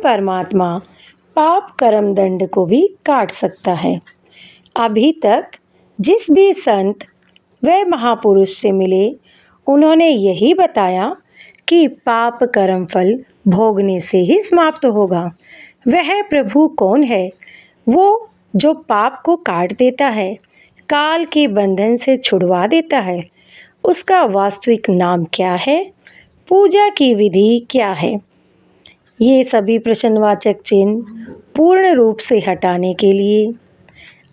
परमात्मा पाप कर्म दंड को भी काट सकता है। अभी तक जिस भी संत व महापुरुष से मिले उन्होंने यही बताया कि पाप कर्म फल भोगने से ही समाप्त होगा। वह प्रभु कौन है? वो जो पाप को काट देता है, काल के बंधन से छुड़वा देता है। उसका वास्तविक नाम क्या है? पूजा की विधि क्या है? ये सभी प्रश्नवाचक चिन्ह पूर्ण रूप से हटाने के लिए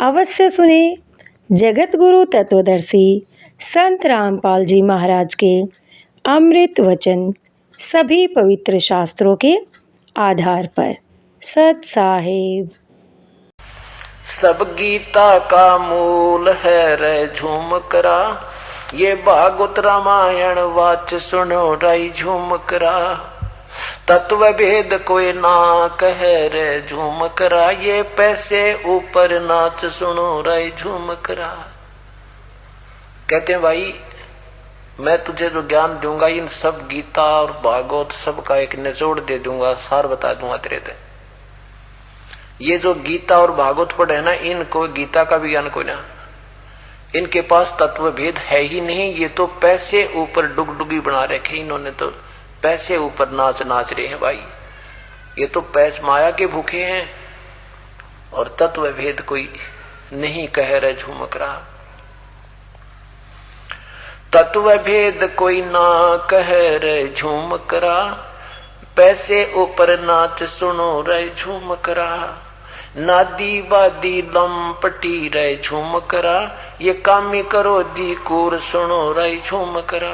अवश्य सुने जगत गुरु तत्वदर्शी संत रामपाल जी महाराज के अमृत वचन, सभी पवित्र शास्त्रों के आधार पर। सत साहिब। सब गीता का मूल है रे झूमकरा, ये भागवत रामायण वाच सुनो राई झूमकरा। तत्व भेद कोई ना कहे रे झूमकरा, ये पैसे ऊपर नाच सुनो राई झूमकरा। कहते हैं भाई मैं तुझे जो ज्ञान दूंगा इन सब गीता और भागवत सब का एक निचोड़ दे दूंगा, सार बता दूंगा तेरे से। ये जो गीता और भागवत पढ़े है ना, इनको गीता का भी ज्ञान कोई ना, इनके पास तत्व भेद है ही नहीं। ये तो पैसे ऊपर डुगडुगी बना रखे इन्होंने, तो पैसे ऊपर नाच रहे हैं भाई। ये तो पैस माया के भूखे हैं और तत्व भेद कोई नहीं कह रहे झूमक रहा। तत्व भेद कोई ना कह रहे झूमकरा, पैसे ऊपर नाच सुनो रे झूमकरा। नादी वादी लंपटी रे झूमकरा, ये कामी करो दी कूर सुनो रे झूमकरा।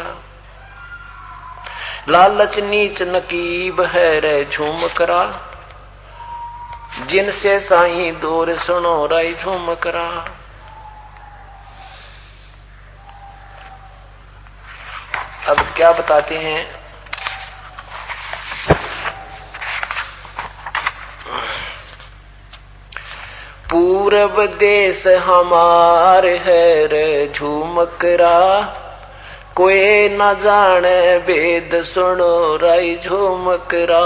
लालच नीच नकीब है रे झूमकरा, जिनसे साई दूर सुनो रे झूमकरा। अब क्या बताते हैं? पूरब देश हमार है रे झूमकरा, कोई न जाने वेद सुनो राई झूमकरा।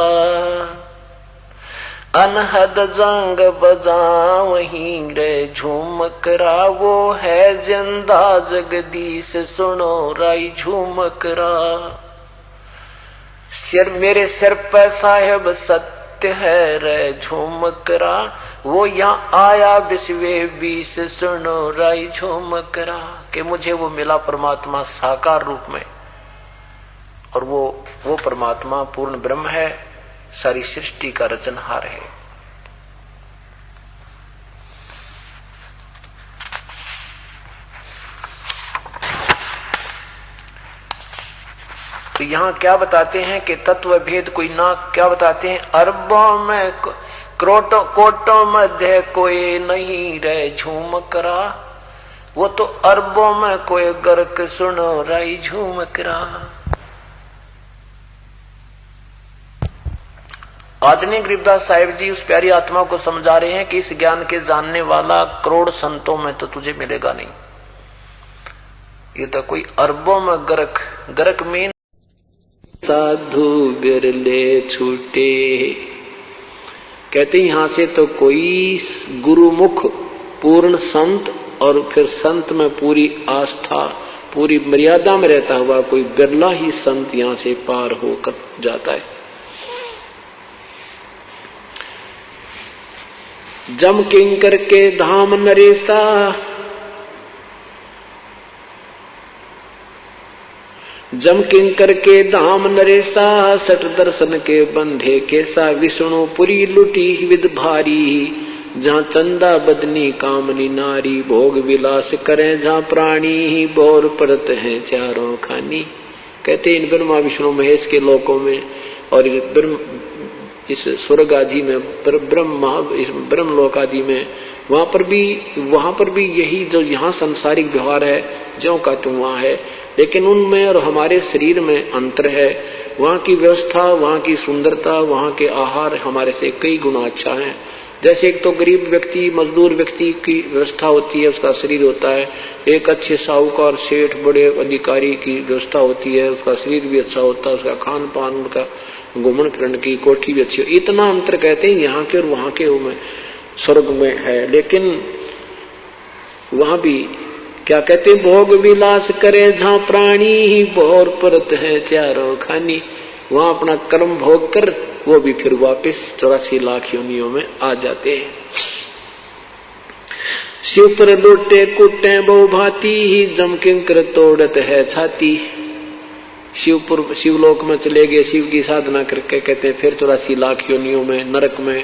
अनहद जंग बजावहीं रे झूमकरा, वो है जिंदा जगदीश सुनो राई झूमकरा। सिर मेरे सिर पर साहेब सत्य है रे झूमकरा, वो यहाँ आया विश्वे 20 सुनो राई झूमकरा। कि मुझे वो मिला परमात्मा साकार रूप में, और वो परमात्मा पूर्ण ब्रह्म है, सारी सृष्टि का रचनहार है। तो यहाँ क्या बताते हैं कि तत्व भेद कोई ना, क्या बताते हैं? अरबों में करोटों कोटों मध्य कोई नहीं रे झूमकरा, वो तो अरबों में कोई गर्क सुनो राई झूमकरा। आदरणीय गरीबदास साहिब जी उस प्यारी आत्मा को समझा रहे हैं कि इस ज्ञान के जानने वाला करोड़ संतों में तो तुझे मिलेगा नहीं, ये तो कोई अरबों में गर्क में साधु बिरले छूटे। कहते यहां से तो कोई गुरुमुख पूर्ण संत और फिर संत में पूरी आस्था पूरी मर्यादा में रहता हुआ कोई बिरला ही संत यहां से पार होकर जाता है। जम किंकर के धाम नरेसा, जम किंकर के धाम नरेसा, सट दर्शन के बंधे केसा। विष्णुपुरी लुटी विद भारी, जहाँ चंदा बदनी कामनी नारी। भोग विलास करें जहाँ प्राणी ही बोर परत हैं चारों खानी। कहते इन ब्रह्मा विष्णु महेश के लोकों में और इस स्वर्ग आदि में ब्रह्म लोक आदि में, वहां पर भी यही जो यहाँ सांसारिक व्यवहार है ज्यों का त्यों वहां है, लेकिन उनमें और हमारे शरीर में अंतर है। वहां की व्यवस्था, वहां की सुंदरता, वहां के आहार हमारे से कई गुना अच्छा है। जैसे एक तो गरीब व्यक्ति मजदूर व्यक्ति की व्यवस्था होती है, उसका शरीर होता है। एक अच्छे साहूकार सेठ बड़े अधिकारी की व्यवस्था होती है, उसका शरीर भी अच्छा होता है, उसका खान पान उनका घूमन फिरन की, कोठी भी अच्छी हो, इतना अंतर कहते हैं यहाँ के और वहां के में स्वर्ग में है। लेकिन वहां भी क्या कहते हैं, भोग विलास करे जहां प्राणी ही भोर परत है चारों खानी। वहां अपना कर्म भोग कर वो भी फिर वापस 84 लाख योनियों में आ जाते हैं। शिव पर लुटे कुटे बहु भांति ही जम किंकर तोड़त है छाती। शिवपुर शिवलोक में चले गए, शिव की साधना करके कहते हैं फिर 84 लाख योनियों में नरक में,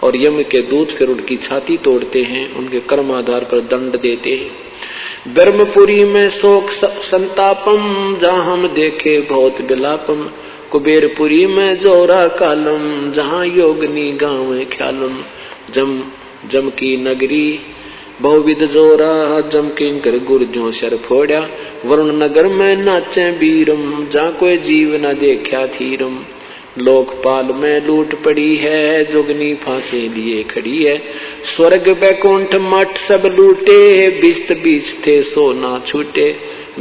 और यम के दूत फिर उनकी छाती तोड़ते हैं, उनके कर्म आधार पर दंड देते हैं। ब्रह्मपुरी में शोक संतापम जहां हम देखे बहुत विलापम। कुबेरपुरी में जोरा कालम जहां योगनी गाँव ख्यालम। जम की नगरी बहुविध जोरा जम किंकर गुर्जों सर फोड़ा। वरुण नगर में नाचे बीरम जहाँ कोई जीव न देखा थीरम। लोकपाल में लूट पड़ी है जोगनी फांसे लिए खड़ी है। स्वर्ग बैकुंठ मठ सब लूटे बिस्त बीच थे सो ना छूटे।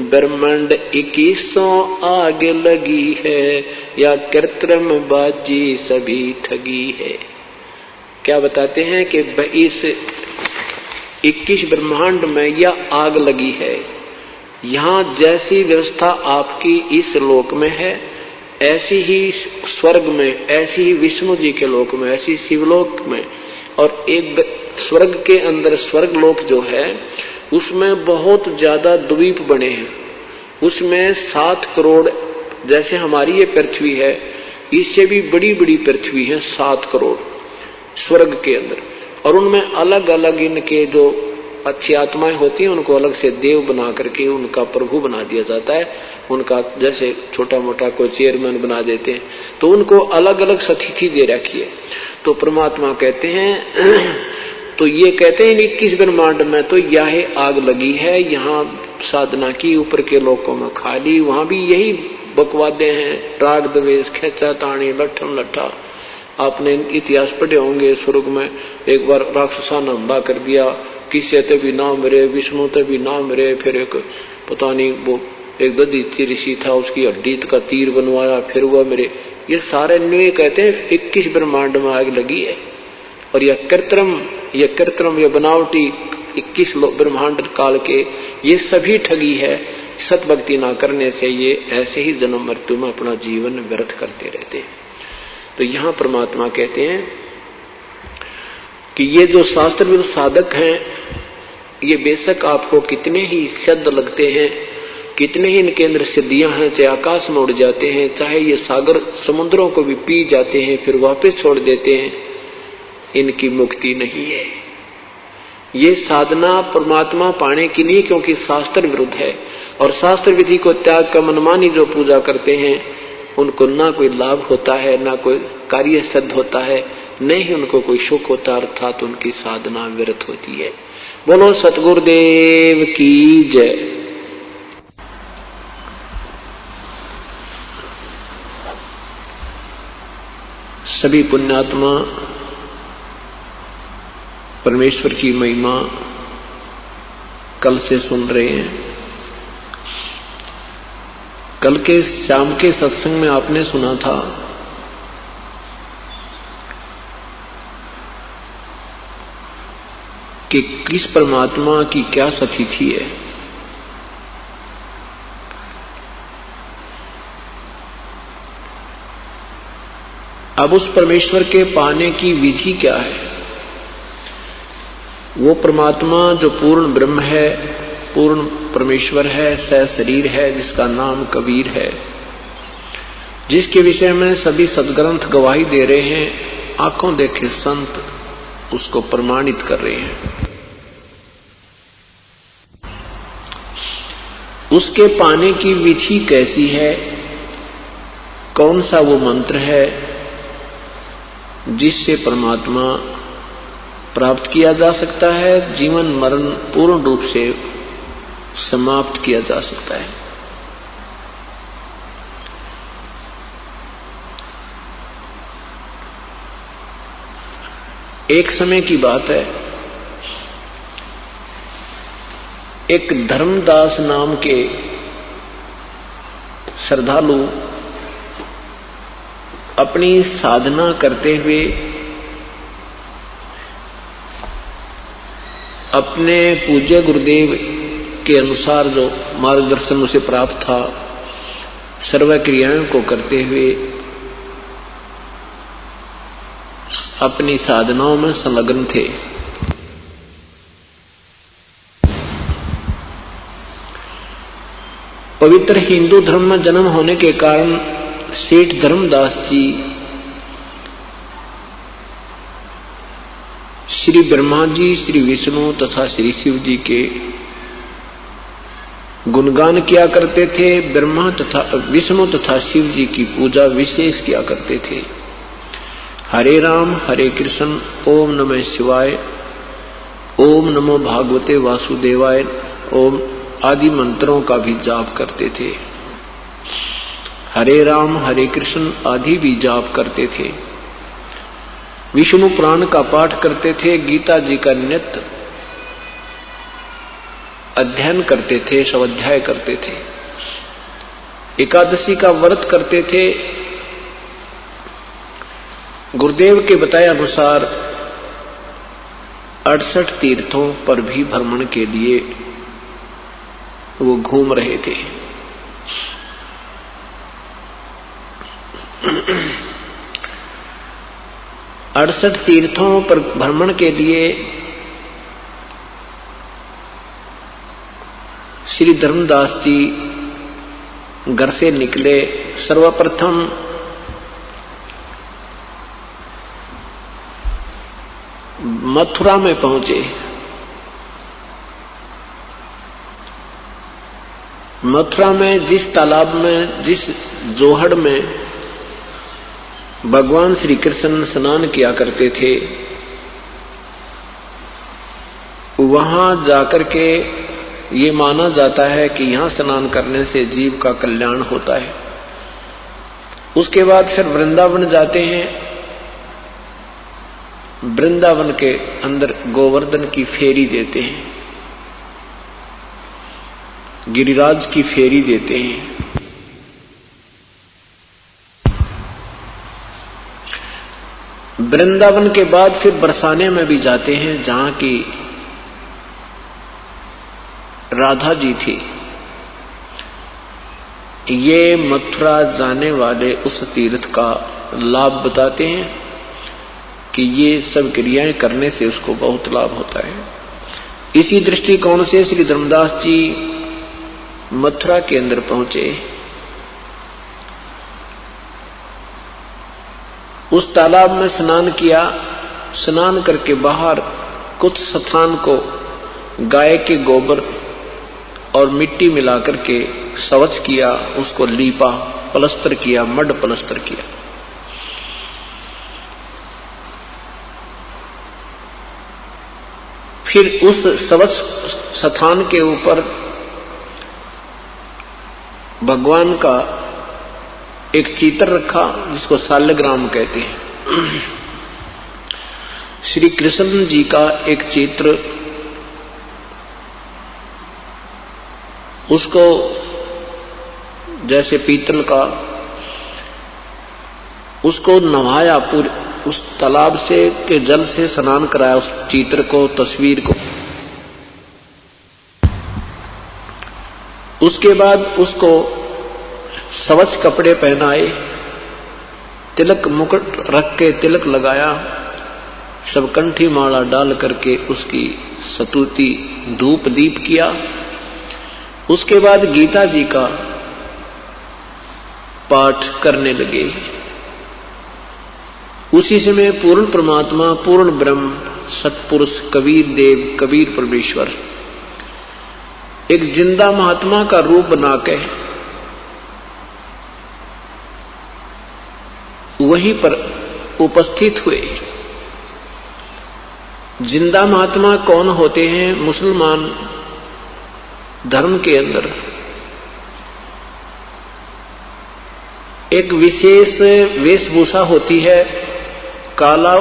ब्रह्मांड 2100 आगे लगी है या कृत्रिम बाजी सभी ठगी है। क्या बताते हैं कि इस 21 ब्रह्मांड में यह आग लगी है। यहाँ जैसी व्यवस्था आपकी इस लोक में है ऐसी ही स्वर्ग में, ऐसी ही विष्णु जी के लोक में, ऐसी शिवलोक में, और एक स्वर्ग के अंदर स्वर्ग लोक जो है उसमें बहुत ज्यादा द्वीप बने हैं। उसमें 7 करोड़, जैसे हमारी ये पृथ्वी है इससे भी बड़ी बड़ी पृथ्वी है 7 करोड़ स्वर्ग के अंदर। और उनमें अलग अलग इनके जो अच्छी आत्माएं होती हैं उनको अलग से देव बना करके उनका प्रभु बना दिया जाता है। उनका जैसे छोटा मोटा कोई चेयरमैन बना देते हैं, तो उनको अलग अलग सतिथि दे रखी है। तो परमात्मा कहते हैं तो ये कहते हैं 21 ब्रह्मांड में तो यह आग लगी है। यहाँ साधना की ऊपर के लोकों में खाली, वहां भी यही बकवादे हैं, राग द्वेष खेचा ताणी लठम लठा। आपने इतिहास पढ़े होंगे, स्वर्ग में एक बार राक्षसा ने हमला कर दिया, किसी ते भी ना मरे, विष्णु ते भी ना मरे। फिर एक पता नहीं वो एक दधीचि ऋषि था, उसकी हड्डी का तीर बनवाया, फिर वह मेरे। ये सारे न्यूय कहते हैं 21 ब्रह्मांड में आग लगी है। और यह कृत्रिम यह बनावटी 21 ब्रह्मांड काल के ये सभी ठगी है। सत भक्ति ना करने से ये ऐसे ही जन्म मृत्यु में अपना जीवन व्यर्थ करते रहते हैं। तो यहाँ परमात्मा कहते हैं कि ये जो शास्त्र विरुद्ध साधक हैं ये बेशक आपको कितने ही सिद्ध लगते हैं, कितने ही इनके अंदर सिद्धियां हैं, चाहे आकाश में उड़ जाते हैं, चाहे ये सागर समुद्रों को भी पी जाते हैं फिर वापस छोड़ देते हैं, इनकी मुक्ति नहीं है। ये साधना परमात्मा पाने की नहीं, क्योंकि शास्त्र विरुद्ध है। और शास्त्र विधि को त्याग कर मनमानी जो पूजा करते हैं उनको ना कोई लाभ होता है, ना कोई कार्य सिद्ध होता है, न ही उनको कोई सुख होता, अर्थात उनकी साधना व्यर्थ होती है। बोलो सतगुरुदेव की जय। सभी पुण्यात्मा परमेश्वर की महिमा कल से सुन रहे हैं। कल के शाम के सत्संग में आपने सुना था कि किस परमात्मा की क्या सतिथि है। अब उस परमेश्वर के पाने की विधि क्या है। वो परमात्मा जो पूर्ण ब्रह्म है, पूर्ण परमेश्वर है, सह शरीर है, जिसका नाम कबीर है, जिसके विषय में सभी सदग्रंथ गवाही दे रहे हैं, आंखों देखे संत उसको प्रमाणित कर रहे हैं। उसके पाने की विधि कैसी है, कौन सा वो मंत्र है जिससे परमात्मा प्राप्त किया जा सकता है, जीवन मरण पूर्ण रूप से समाप्त किया जा सकता है। एक समय की बात है, एक धर्मदास नाम के श्रद्धालु अपनी साधना करते हुए अपने पूज्य गुरुदेव के अनुसार जो मार्गदर्शन उसे प्राप्त था, सर्व क्रियाओं को करते हुए अपनी साधनाओं में संलग्न थे। पवित्र हिंदू धर्म में जन्म होने के कारण सेठ धर्मदास जी श्री ब्रह्मा जी, श्री विष्णु तथा श्री शिव जी के गुणगान किया करते थे। ब्रह्मा तथा विष्णु तथा शिव जी की पूजा विशेष किया करते थे। हरे राम हरे कृष्ण, ओम नमः शिवाय, ओम नमो भागवते वासुदेवाय, ओम आदि मंत्रों का भी जाप करते थे। हरे राम हरे कृष्ण आदि भी जाप करते थे। विष्णु पुराण का पाठ करते थे। गीता जी का नित्य अध्ययन करते थे, स्वाध्याय करते थे। एकादशी का व्रत करते थे। गुरुदेव के बताए अनुसार 68 तीर्थों पर भी भ्रमण के लिए वो घूम रहे थे। अड़सठ तीर्थों पर भ्रमण के लिए श्री धर्मदास जी घर से निकले। सर्वप्रथम मथुरा में पहुंचे। मथुरा में जिस तालाब में, जिस जोहड़ में भगवान श्री कृष्ण स्नान किया करते थे, वहां जाकर के ये माना जाता है कि यहां स्नान करने से जीव का कल्याण होता है। उसके बाद फिर वृंदावन जाते हैं। वृंदावन के अंदर गोवर्धन की फेरी देते हैं, गिरिराज की फेरी देते हैं। वृंदावन के बाद फिर बरसाने में भी जाते हैं, जहां की राधा जी थी। ये मथुरा जाने वाले उस तीर्थ का लाभ बताते हैं कि ये सब क्रियाएं करने से उसको बहुत लाभ होता है। इसी दृष्टिकोण से श्री धर्मदास जी मथुरा के अंदर पहुंचे। उस तालाब में स्नान किया। स्नान करके बाहर कुछ स्थान को गाय के गोबर और मिट्टी मिलाकर के स्वच्छ किया, उसको लीपा, प्लस्तर किया, मड प्लस्तर किया। फिर उस स्वच्छ स्थान के ऊपर भगवान का एक चित्र रखा, जिसको शालग्राम कहते हैं। श्री कृष्ण जी का एक चित्र, उसको जैसे पीतल का, उसको नहाया, पूरे उस तालाब से के जल से स्नान कराया, उस चित्र को, तस्वीर को। उसके बाद उसको स्वच्छ कपड़े पहनाए, तिलक मुकुट रख के तिलक लगाया, सब कंठी माला डाल करके उसकी स्तुति धूप दीप किया। उसके बाद गीता जी का पाठ करने लगे। उसी समय पूर्ण परमात्मा, पूर्ण ब्रह्म, सतपुरुष कबीर देव, कबीर परमेश्वर एक जिंदा महात्मा का रूप बना के वहीं पर उपस्थित हुए। जिंदा महात्मा कौन होते हैं? मुसलमान धर्म के अंदर एक विशेष वेशभूषा होती है। काला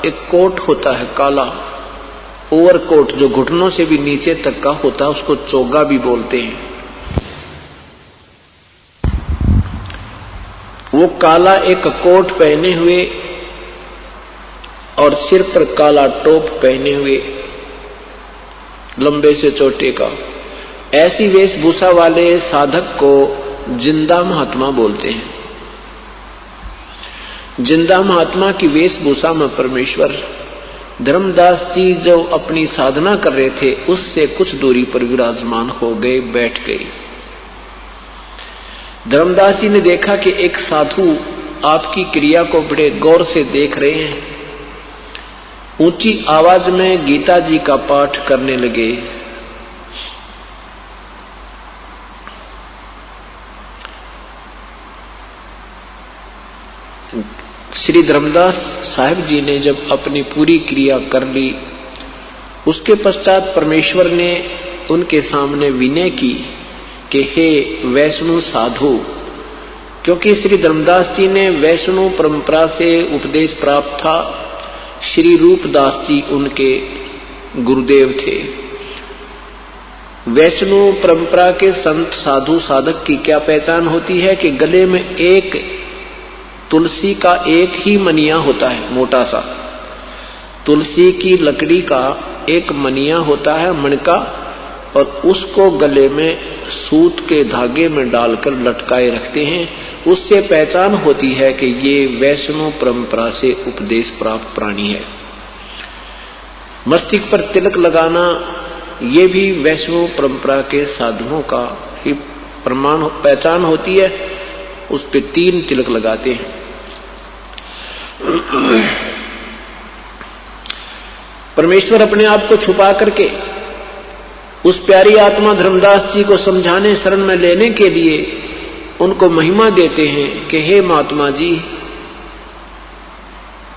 एक कोट होता है, काला ओवरकोट, जो घुटनों से भी नीचे तक का होता है, उसको चोगा भी बोलते हैं। वो काला एक कोट पहने हुए और सिर पर काला टोप पहने हुए, लंबे से चोटे का, ऐसी वेशभूषा वाले साधक को जिंदा महात्मा बोलते हैं। जिंदा महात्मा की वेशभूषा में परमेश्वर धर्मदास जी जो अपनी साधना कर रहे थे उससे कुछ दूरी पर विराजमान हो गए, बैठ गए। धर्मदास जी ने देखा कि एक साधु आपकी क्रिया को बड़े गौर से देख रहे हैं। ऊंची आवाज में गीता जी का पाठ करने लगे। श्री धर्मदास साहिब जी ने जब अपनी पूरी क्रिया कर ली, उसके पश्चात परमेश्वर ने उनके सामने विनय की कि हे वैष्णु साधु, क्योंकि श्री धर्मदास जी ने वैष्णु परंपरा से उपदेश प्राप्त था। श्री रूपदास जी उनके गुरुदेव थे। वैष्णु परंपरा के संत साधु साधक की क्या पहचान होती है कि गले में एक तुलसी का एक ही मनिया होता है, मोटा सा तुलसी की लकड़ी का एक मनिया होता है, मणका, और उसको गले में सूत के धागे में डालकर लटकाए रखते हैं। उससे पहचान होती है कि ये वैष्णव परंपरा से उपदेश प्राप्त प्राणी है। मस्तिष्क पर तिलक लगाना ये भी वैष्णव परंपरा के साधुओं का ही प्रमाण पहचान होती है। उस पे 3 तिलक लगाते हैं। परमेश्वर अपने आप को छुपा करके उस प्यारी आत्मा धर्मदास जी को समझाने, शरण में लेने के लिए उनको महिमा देते हैं कि हे महात्मा जी।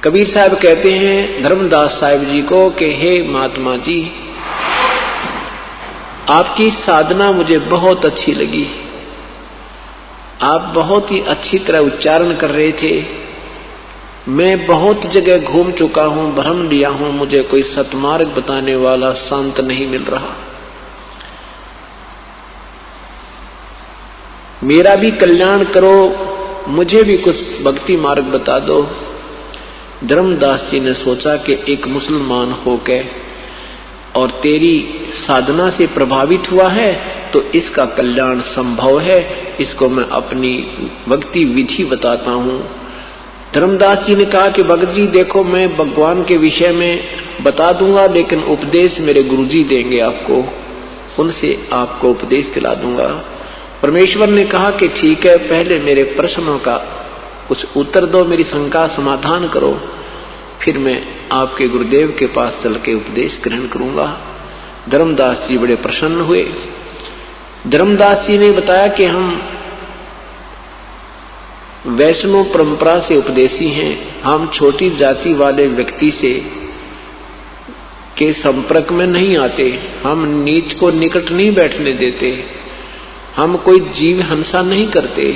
कबीर साहब कहते हैं धर्मदास साहिब जी को कि हे महात्मा जी, आपकी साधना मुझे बहुत अच्छी लगी। आप बहुत ही अच्छी तरह उच्चारण कर रहे थे। मैं बहुत जगह घूम चुका हूं, भ्रम लिया हूं, मुझे कोई सतमार्ग बताने वाला संत नहीं मिल रहा। मेरा भी कल्याण करो, मुझे भी कुछ भक्ति मार्ग बता दो। धर्मदास जी ने सोचा कि एक मुसलमान होकर और तेरी साधना से प्रभावित हुआ है तो इसका कल्याण संभव है, इसको मैं अपनी भक्ति विधि बताता हूं। धर्मदास जी ने कहा कि भगत जी देखो, मैं भगवान के विषय में बता दूंगा, लेकिन उपदेश मेरे गुरुजी देंगे आपको, उनसे आपको उपदेश दिला दूंगा। परमेश्वर ने कहा कि ठीक है, पहले मेरे प्रश्नों का कुछ उत्तर दो, मेरी शंका समाधान करो, फिर मैं आपके गुरुदेव के पास चल के उपदेश ग्रहण करूंगा। धर्मदास जी बड़े प्रसन्न हुए। धर्मदास जी ने बताया कि हम वैष्णव परंपरा से उपदेशी हैं, हम छोटी जाति वाले व्यक्ति से के संपर्क में नहीं आते, हम नीच को निकट नहीं बैठने देते, हम कोई जीव हिंसा नहीं करते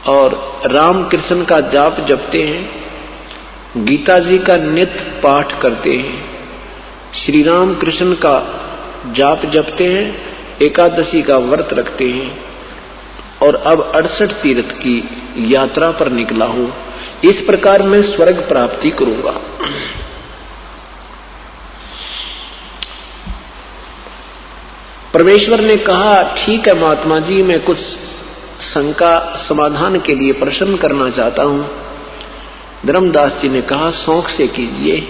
और राम कृष्ण का जाप जपते हैं, गीता जी का नित्य पाठ करते हैं, श्री राम कृष्ण का जाप जपते हैं, एकादशी का व्रत रखते हैं और अब 68 तीर्थ की यात्रा पर निकला हूं। इस प्रकार मैं स्वर्ग प्राप्ति करूंगा। परमेश्वर ने कहा ठीक है महात्मा जी, मैं कुछ शंका समाधान के लिए प्रश्न करना चाहता हूं। धर्मदास जी ने कहा शौक से कीजिए,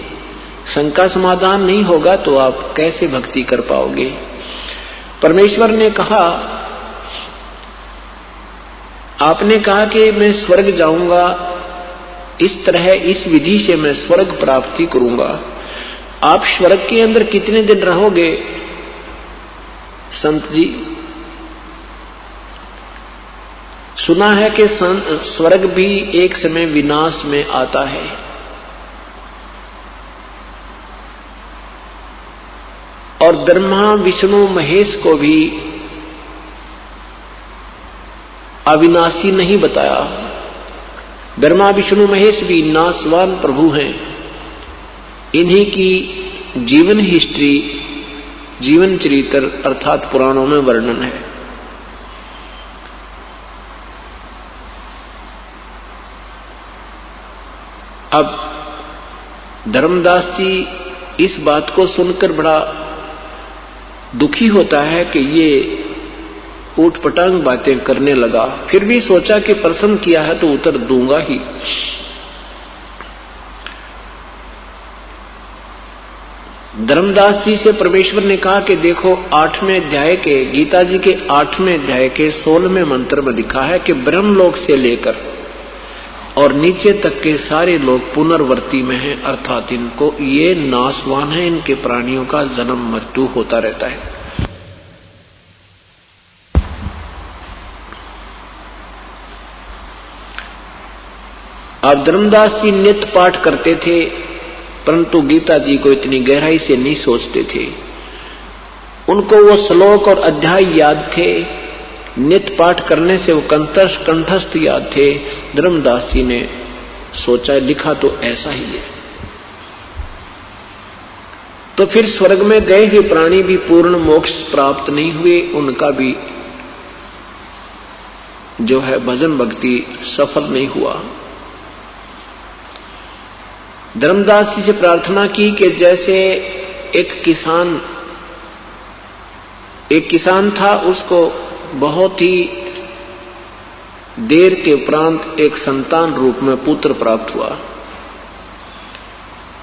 शंका समाधान नहीं होगा तो आप कैसे भक्ति कर पाओगे। परमेश्वर ने कहा आपने कहा कि मैं स्वर्ग जाऊंगा, इस तरह इस विधि से मैं स्वर्ग प्राप्ति करूंगा। आप स्वर्ग के अंदर कितने दिन रहोगे संत जी? सुना है कि स्वर्ग भी एक समय विनाश में आता है। और ब्रह्मा विष्णु महेश को भी अविनाशी नहीं बताया। ब्रह्मा विष्णु महेश भी नाशवान प्रभु हैं। इन्हीं की जीवन हिस्ट्री, जीवन चरित्र अर्थात पुराणों में वर्णन है। अब धर्मदास जी इस बात को सुनकर बड़ा दुखी होता है कि ये ऊटपटांग बातें करने लगा। फिर भी सोचा कि प्रसन्न किया है तो उत्तर दूंगा ही। धर्मदास जी से परमेश्वर ने कहा कि देखो 8वें अध्याय के गीता जी के 8वें अध्याय के 16वें मंत्र में लिखा है कि ब्रह्मलोक से लेकर और नीचे तक के सारे लोग पुनर्वर्ती में हैं, अर्थात इनको ये नाशवान है, इनके प्राणियों का जन्म मृत्यु होता रहता है। अब धर्मदास जी नित्य पाठ करते थे, परंतु गीता जी को इतनी गहराई से नहीं सोचते थे। उनको वो श्लोक और अध्याय याद थे, नित्य पाठ करने से वो कंठस्थ याद थे। धर्मदास जी ने सोचा लिखा तो ऐसा ही है। तो फिर स्वर्ग में गए हुए प्राणी भी पूर्ण मोक्ष प्राप्त नहीं हुए, उनका भी जो है भजन भक्ति सफल नहीं हुआ। धर्मदास जी से प्रार्थना की कि जैसे एक किसान था, उसको बहुत ही देर के उपरांत एक संतान रूप में पुत्र प्राप्त हुआ।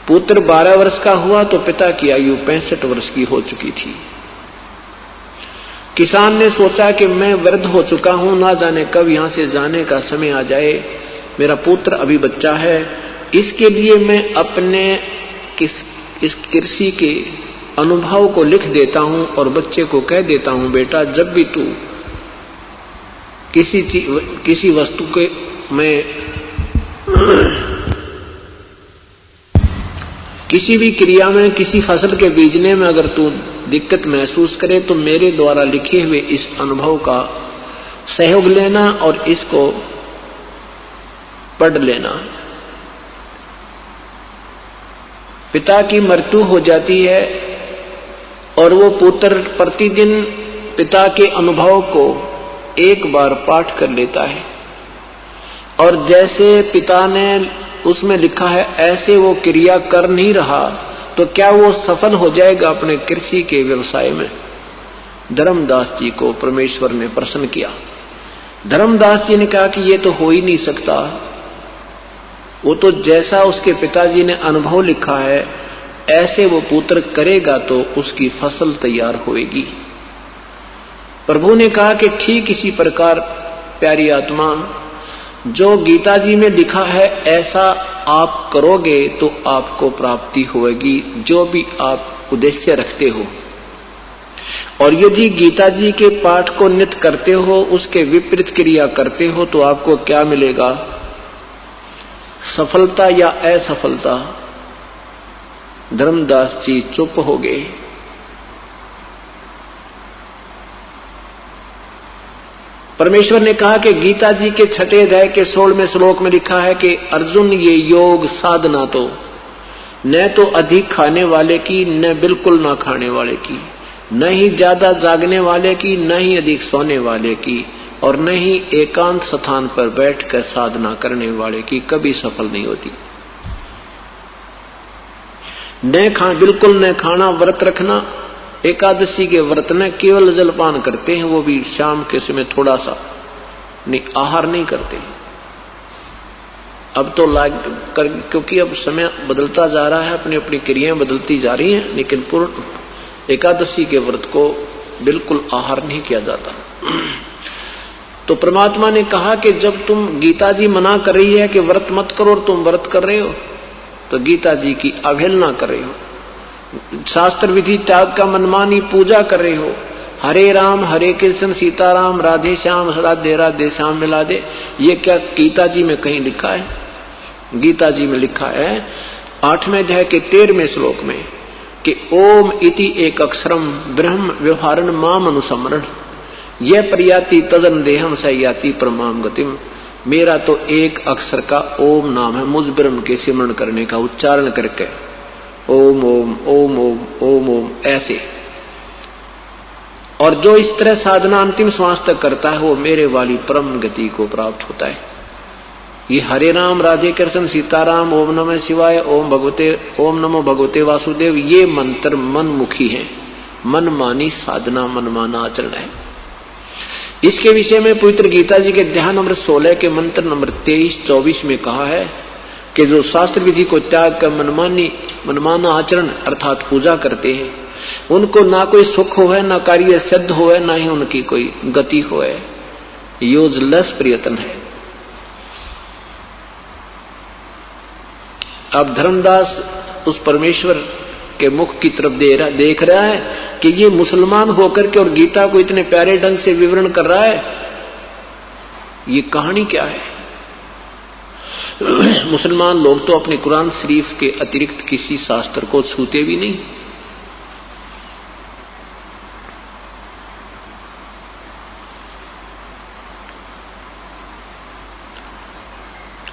पुत्र 12 वर्ष का हुआ तो पिता की आयु 65 वर्ष की हो चुकी थी। किसान ने सोचा कि मैं वृद्ध हो चुका हूं, ना जाने कब यहां से जाने का समय आ जाए, मेरा पुत्र अभी बच्चा है, इसके लिए मैं अपने इस कृषि के अनुभव को लिख देता हूं और बच्चे को कह देता हूं, बेटा जब भी तू किसी वस्तु के में किसी भी क्रिया में, किसी फसल के बीजने में अगर तू दिक्कत महसूस करे तो मेरे द्वारा लिखे हुए इस अनुभव का सहयोग लेना और इसको पढ़ लेना। पिता की मृत्यु हो जाती है और वो पुत्र प्रतिदिन पिता के अनुभव को एक बार पाठ कर लेता है और जैसे पिता ने उसमें लिखा है ऐसे वो क्रिया कर नहीं रहा तो क्या वो सफल हो जाएगा अपने कृषि के व्यवसाय में। धर्मदास जी को परमेश्वर ने प्रसन्न किया। धर्मदास जी ने कहा कि ये तो हो ही नहीं सकता, वो तो जैसा उसके पिताजी ने अनुभव लिखा है ऐसे वो पुत्र करेगा तो उसकी फसल तैयार होगी। प्रभु ने कहा कि ठीक इसी प्रकार प्यारी आत्मा, जो गीता जी में लिखा है ऐसा आप करोगे तो आपको प्राप्ति होगी, जो भी आप उद्देश्य रखते हो। और यदि गीता जी के पाठ को नित्य करते हो, उसके विपरीत क्रिया करते हो तो आपको क्या मिलेगा, सफलता या असफलता। धर्मदास जी चुप हो गए। परमेश्वर ने कहा कि गीता जी के 6 अध्याय के 16वें श्लोक में लिखा है कि अर्जुन ये योग साधना तो न तो अधिक खाने वाले की, न बिल्कुल ना खाने वाले की, न ही ज्यादा जागने वाले की, न ही अधिक सोने वाले की, और न ही एकांत स्थान पर बैठकर साधना करने वाले की कभी सफल नहीं होती। बिल्कुल न खाना, व्रत रखना, एकादशी के व्रत न केवल जलपान करते हैं, वो भी शाम के समय थोड़ा सा, नहीं आहार नहीं करते। अब तो क्योंकि अब समय बदलता जा रहा है, अपनी अपनी क्रियाएं बदलती जा रही हैं, लेकिन पूर्ण एकादशी के व्रत को बिल्कुल आहार नहीं किया जाता। तो परमात्मा ने कहा कि जब तुम, गीता जी मना कर रही है कि व्रत मत करो और तुम व्रत कर रहे हो, तो गीता जी की अवहेलना कर रहे हो, शास्त्र विधि त्याग का मनमानी पूजा कर रहे हो। हरे राम हरे कृष्ण सीताराम राधे श्याम राधे राधे श्याम मिला दे, ये क्या गीता जी में कहीं लिखा है? गीता जी में लिखा है 8वें अध्याय के 13वें श्लोक में कि ओम इति एक अक्षरम ब्रह्म व्यवहारण माम अनुसमरण, यह प्रयाति तजन देहम सयाति परमाम गतिम। मेरा तो एक अक्षर का ओम नाम है, मुझ ब्रह्म के सिमरण करने का उच्चारण करके ओम ओम ओम ओम ओम ओम ऐसे, और जो इस तरह साधना अंतिम श्वास तक करता है वो मेरे वाली परम गति को प्राप्त होता है। ये हरे राम राधे कृष्ण सीताराम ओम नमः शिवाय ओम नमो भगवते वासुदेव, ये मंत्र मनमुखी है, मनमानी साधना, मनमाना आचरण है। इसके विषय में पवित्र गीता जी के अध्याय नंबर 16 के मंत्र नंबर 23-24 में कहा है कि जो शास्त्र विधि को त्याग कर मनमाना आचरण अर्थात पूजा करते हैं, उनको ना कोई सुख होए, ना कार्य सिद्ध होए, ना ही उनकी कोई गति होए, यूजलेस प्रयत्न है। अब धर्मदास उस परमेश्वर के मुख की तरफ देख रहा है कि ये मुसलमान होकर के और गीता को इतने प्यारे ढंग से विवरण कर रहा है, ये कहानी क्या है? मुसलमान लोग तो अपने कुरान शरीफ के अतिरिक्त किसी शास्त्र को छूते भी नहीं।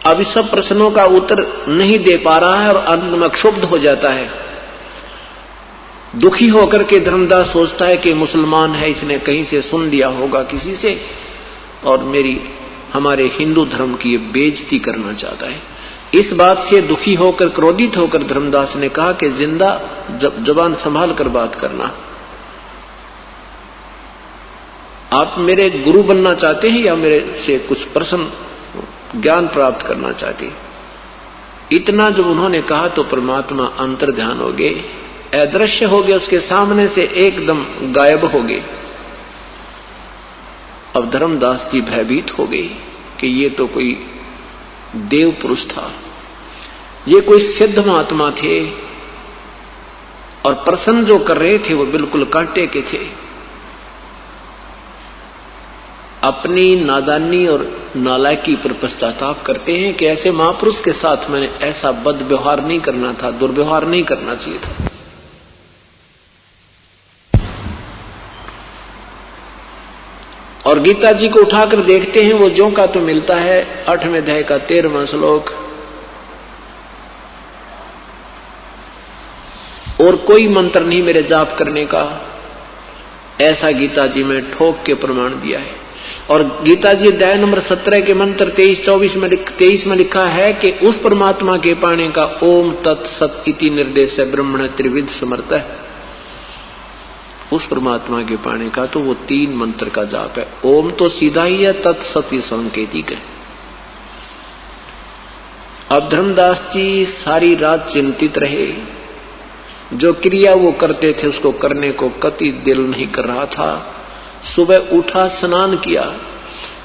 अब इस सब प्रश्नों का उत्तर नहीं दे पा रहा है और अंत में क्षुब्ध हो जाता है। दुखी होकर के धर्मदास सोचता है कि मुसलमान है, इसने कहीं से सुन लिया होगा किसी से और हमारे हिंदू धर्म की ये बेइज्जती करना चाहता है। इस बात से दुखी होकर, क्रोधित होकर धर्मदास ने कहा कि जिंदा जबान संभाल कर बात करना। आप मेरे गुरु बनना चाहते हैं या मेरे से कुछ प्रश्न ज्ञान प्राप्त करना चाहते? इतना जब उन्होंने कहा तो परमात्मा अंतर ध्यान हो गए, अदृश्य हो गए, उसके सामने से एकदम गायब हो गए। अब धर्मदास जी भयभीत हो गए कि ये तो कोई देव पुरुष था, ये कोई सिद्ध महात्मा थे और प्रश्न जो कर रहे थे वो बिल्कुल कांटे के थे। अपनी नादानी और नालायकी पर पश्चाताप करते हैं कि ऐसे महापुरुष के साथ मैंने ऐसा बद व्यवहार नहीं करना था, दुर्व्यवहार नहीं करना चाहिए था। और गीता जी को उठाकर देखते हैं, वो ज्यों का तो मिलता है 8वें अध्याय का 13वां श्लोक, और कोई मंत्र नहीं मेरे जाप करने का, ऐसा गीता जी में ठोक के प्रमाण दिया है। और गीता जी अध्याय नंबर 17 के मंत्र 23 में लिखा है कि उस परमात्मा के पाने का ओम तत्सत इति निर्देश ब्रह्मण त्रिविध समर्थ है। उस परमात्मा के पाने का तो वो 3 मंत्र का जाप है। ओम तो सीधा ही है, तत्सत ही सांकेतिक है। अब धर्मदास जी सारी रात चिंतित रहे, जो क्रिया वो करते थे उसको करने को कति दिल नहीं कर रहा था। सुबह उठा, स्नान किया,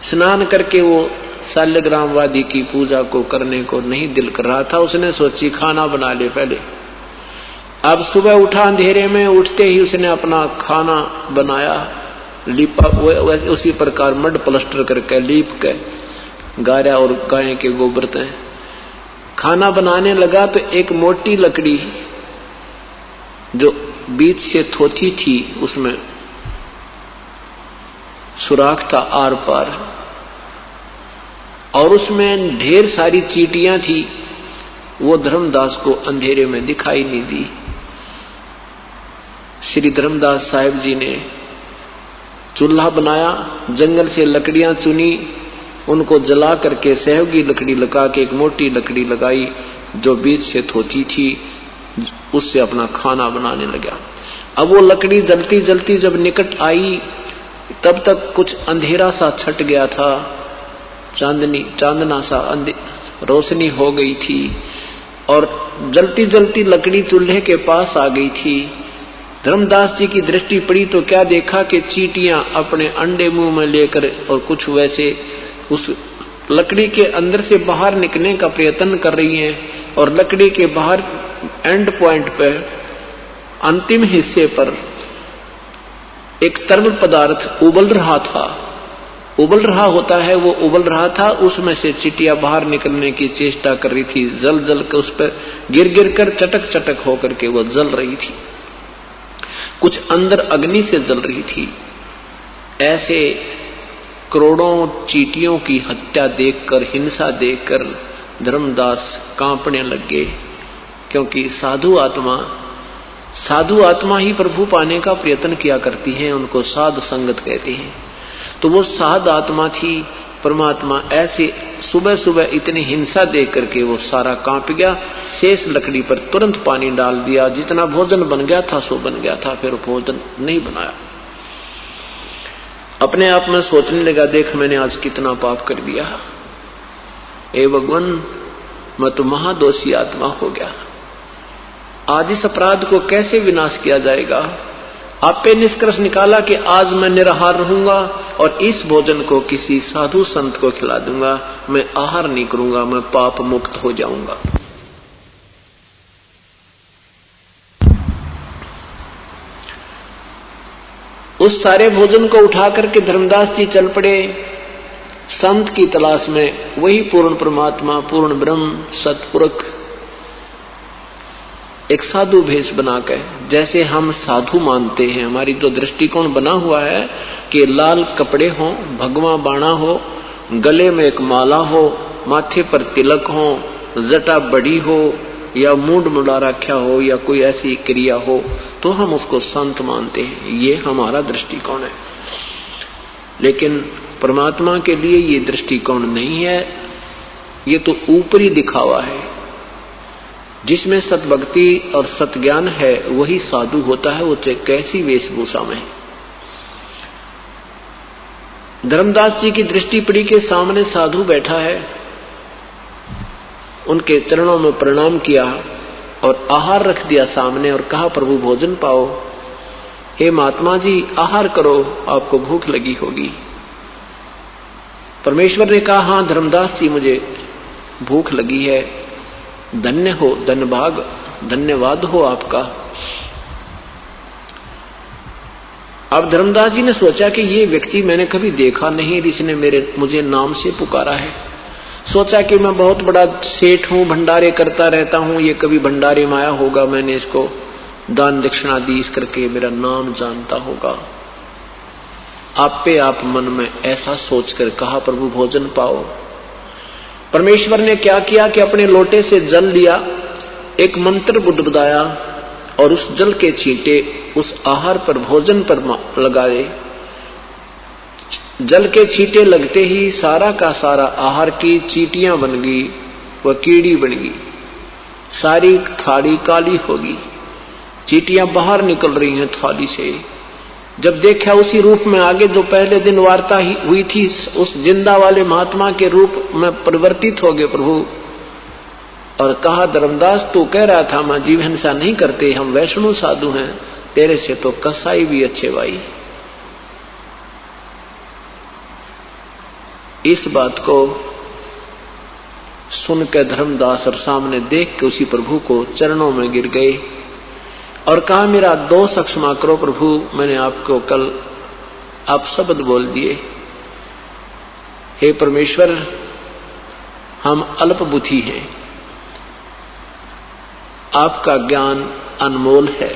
स्नान करके वो शाल्यग्रामवादी की पूजा को करने को नहीं दिल कर रहा था। उसने सोची खाना बना ले पहले। अब सुबह उठा, अंधेरे में उठते ही उसने अपना खाना बनाया, लीपा, उसी प्रकार मड प्लस्टर करके लीप के गारा और गाय के गोबर से खाना बनाने लगा। तो एक मोटी लकड़ी जो बीच से थोथी थी, उसमें सुराख था आर पार, और उसमें ढेर सारी चींटियां थी। वो धर्मदास को अंधेरे में दिखाई नहीं दी। श्री धर्मदास साहिब जी ने चूल्हा बनाया, जंगल से लकड़ियां चुनी, उनको जला करके सहयोगी लकड़ी लगा के एक मोटी लकड़ी लगाई जो बीच से थोथी थी, उससे अपना खाना बनाने लगा। अब वो लकड़ी जलती जलती जब निकट आई, तब तक कुछ अंधेरा सा छट गया था, चांदना सा रोशनी हो गई थी, और जलती जलती लकड़ी चूल्हे के पास आ गई थी। धर्मदास जी की दृष्टि पड़ी तो क्या देखा कि चींटियां अपने अंडे मुंह में लेकर और कुछ वैसे उस लकड़ी के अंदर से बाहर निकलने का प्रयत्न कर रही हैं, और लकड़ी के बाहर एंड पॉइंट पर, अंतिम हिस्से पर एक तरल पदार्थ उबल रहा था। उबल रहा होता है, वो उबल रहा था, उसमें से चींटियां बाहर निकलने की चेष्टा कर रही थी। जल जल कर उस पर गिर गिर कर चटक चटक होकर के वो जल रही थी, कुछ अंदर अग्नि से जल रही थी। ऐसे करोड़ों चींटियों की हत्या देखकर, हिंसा देखकर धर्मदास कांपने लगे, क्योंकि साधु आत्मा ही प्रभु पाने का प्रयत्न किया करती हैं, उनको साध संगत कहते हैं। तो वो साध आत्मा थी, परमात्मा ऐसी सुबह सुबह इतनी हिंसा देख करके वो सारा कांप गया, शेष लकड़ी पर तुरंत पानी डाल दिया, जितना भोजन बन गया था सो बन गया था, फिर भोजन नहीं बनाया। अपने आप में सोचने लगा, देख मैंने आज कितना पाप कर दिया, हे भगवान मैं तो महादोषी आत्मा हो गया, आज इस अपराध को कैसे विनाश किया जाएगा। आप पे निष्कर्ष निकाला कि आज मैं निराहार रहूंगा और इस भोजन को किसी साधु संत को खिला दूंगा, मैं आहार नहीं करूंगा, मैं पाप मुक्त हो जाऊंगा। उस सारे भोजन को उठा करके धर्मदास जी चल पड़े संत की तलाश में, वही पूर्ण परमात्मा, पूर्ण ब्रह्म, सतपुरुष एक साधु भेष बनाकर, जैसे हम साधु मानते हैं। हमारी जो दृष्टिकोण बना हुआ है कि लाल कपड़े हो, भगवा बाणा हो, गले में एक माला हो, माथे पर तिलक हो, जटा बड़ी हो या मूड मुड़ा रखा हो या कोई ऐसी क्रिया हो तो हम उसको संत मानते हैं। ये हमारा दृष्टिकोण है, लेकिन परमात्मा के लिए ये दृष्टिकोण नहीं है। ये तो ऊपरी दिखावा है। जिसमें सतभक्ति और सतज्ञान है वही साधु होता है, वो चाहे कैसी वेशभूषा में। धर्मदास जी की दृष्टि पड़ी के सामने साधु बैठा है, उनके चरणों में प्रणाम किया और आहार रख दिया सामने और कहा प्रभु भोजन पाओ। हे महात्मा जी आहार करो, आपको भूख लगी होगी। परमेश्वर ने कहा हां धर्मदास जी मुझे भूख लगी है, धन्य हो, धन्यभाग, धन्यवाद हो आपका। अब धर्मदास जी ने सोचा कि ये व्यक्ति मैंने कभी देखा नहीं, इसने मुझे नाम से पुकारा है। सोचा कि मैं बहुत बड़ा सेठ हूं, भंडारे करता रहता हूं, ये कभी भंडारे में आया होगा, मैंने इसको दान दक्षिणा दी, इस करके मेरा नाम जानता होगा। आप पे आप मन में ऐसा सोचकर कहा प्रभु भोजन पाओ। परमेश्वर ने क्या किया कि अपने लोटे से जल लिया, एक मंत्र बुदबुदाया और उस जल के छींटे उस आहार पर, भोजन पर लगाए। जल के छींटे लगते ही सारा का सारा आहार की चींटियां बन गई, वह कीड़ी बन गई, सारी थाली काली होगी, चींटियां बाहर निकल रही हैं थाली से। जब देखा उसी रूप में आगे जो पहले दिन वार्ता हुई थी उस जिंदा वाले महात्मा के रूप में परिवर्तित हो गए प्रभु, और कहा धर्मदास तू कह रहा था मैं जीव हिंसा नहीं करते, हम वैष्णव साधु हैं, तेरे से तो कसाई भी अच्छे भाई। इस बात को सुनकर धर्मदास और सामने देख के उसी प्रभु को चरणों में गिर गए और कहा मेरा दोष क्षमा करो प्रभु, मैंने आपको कल आप शब्द बोल दिए। हे परमेश्वर हम अल्प बुद्धि हैं, आपका ज्ञान अनमोल है।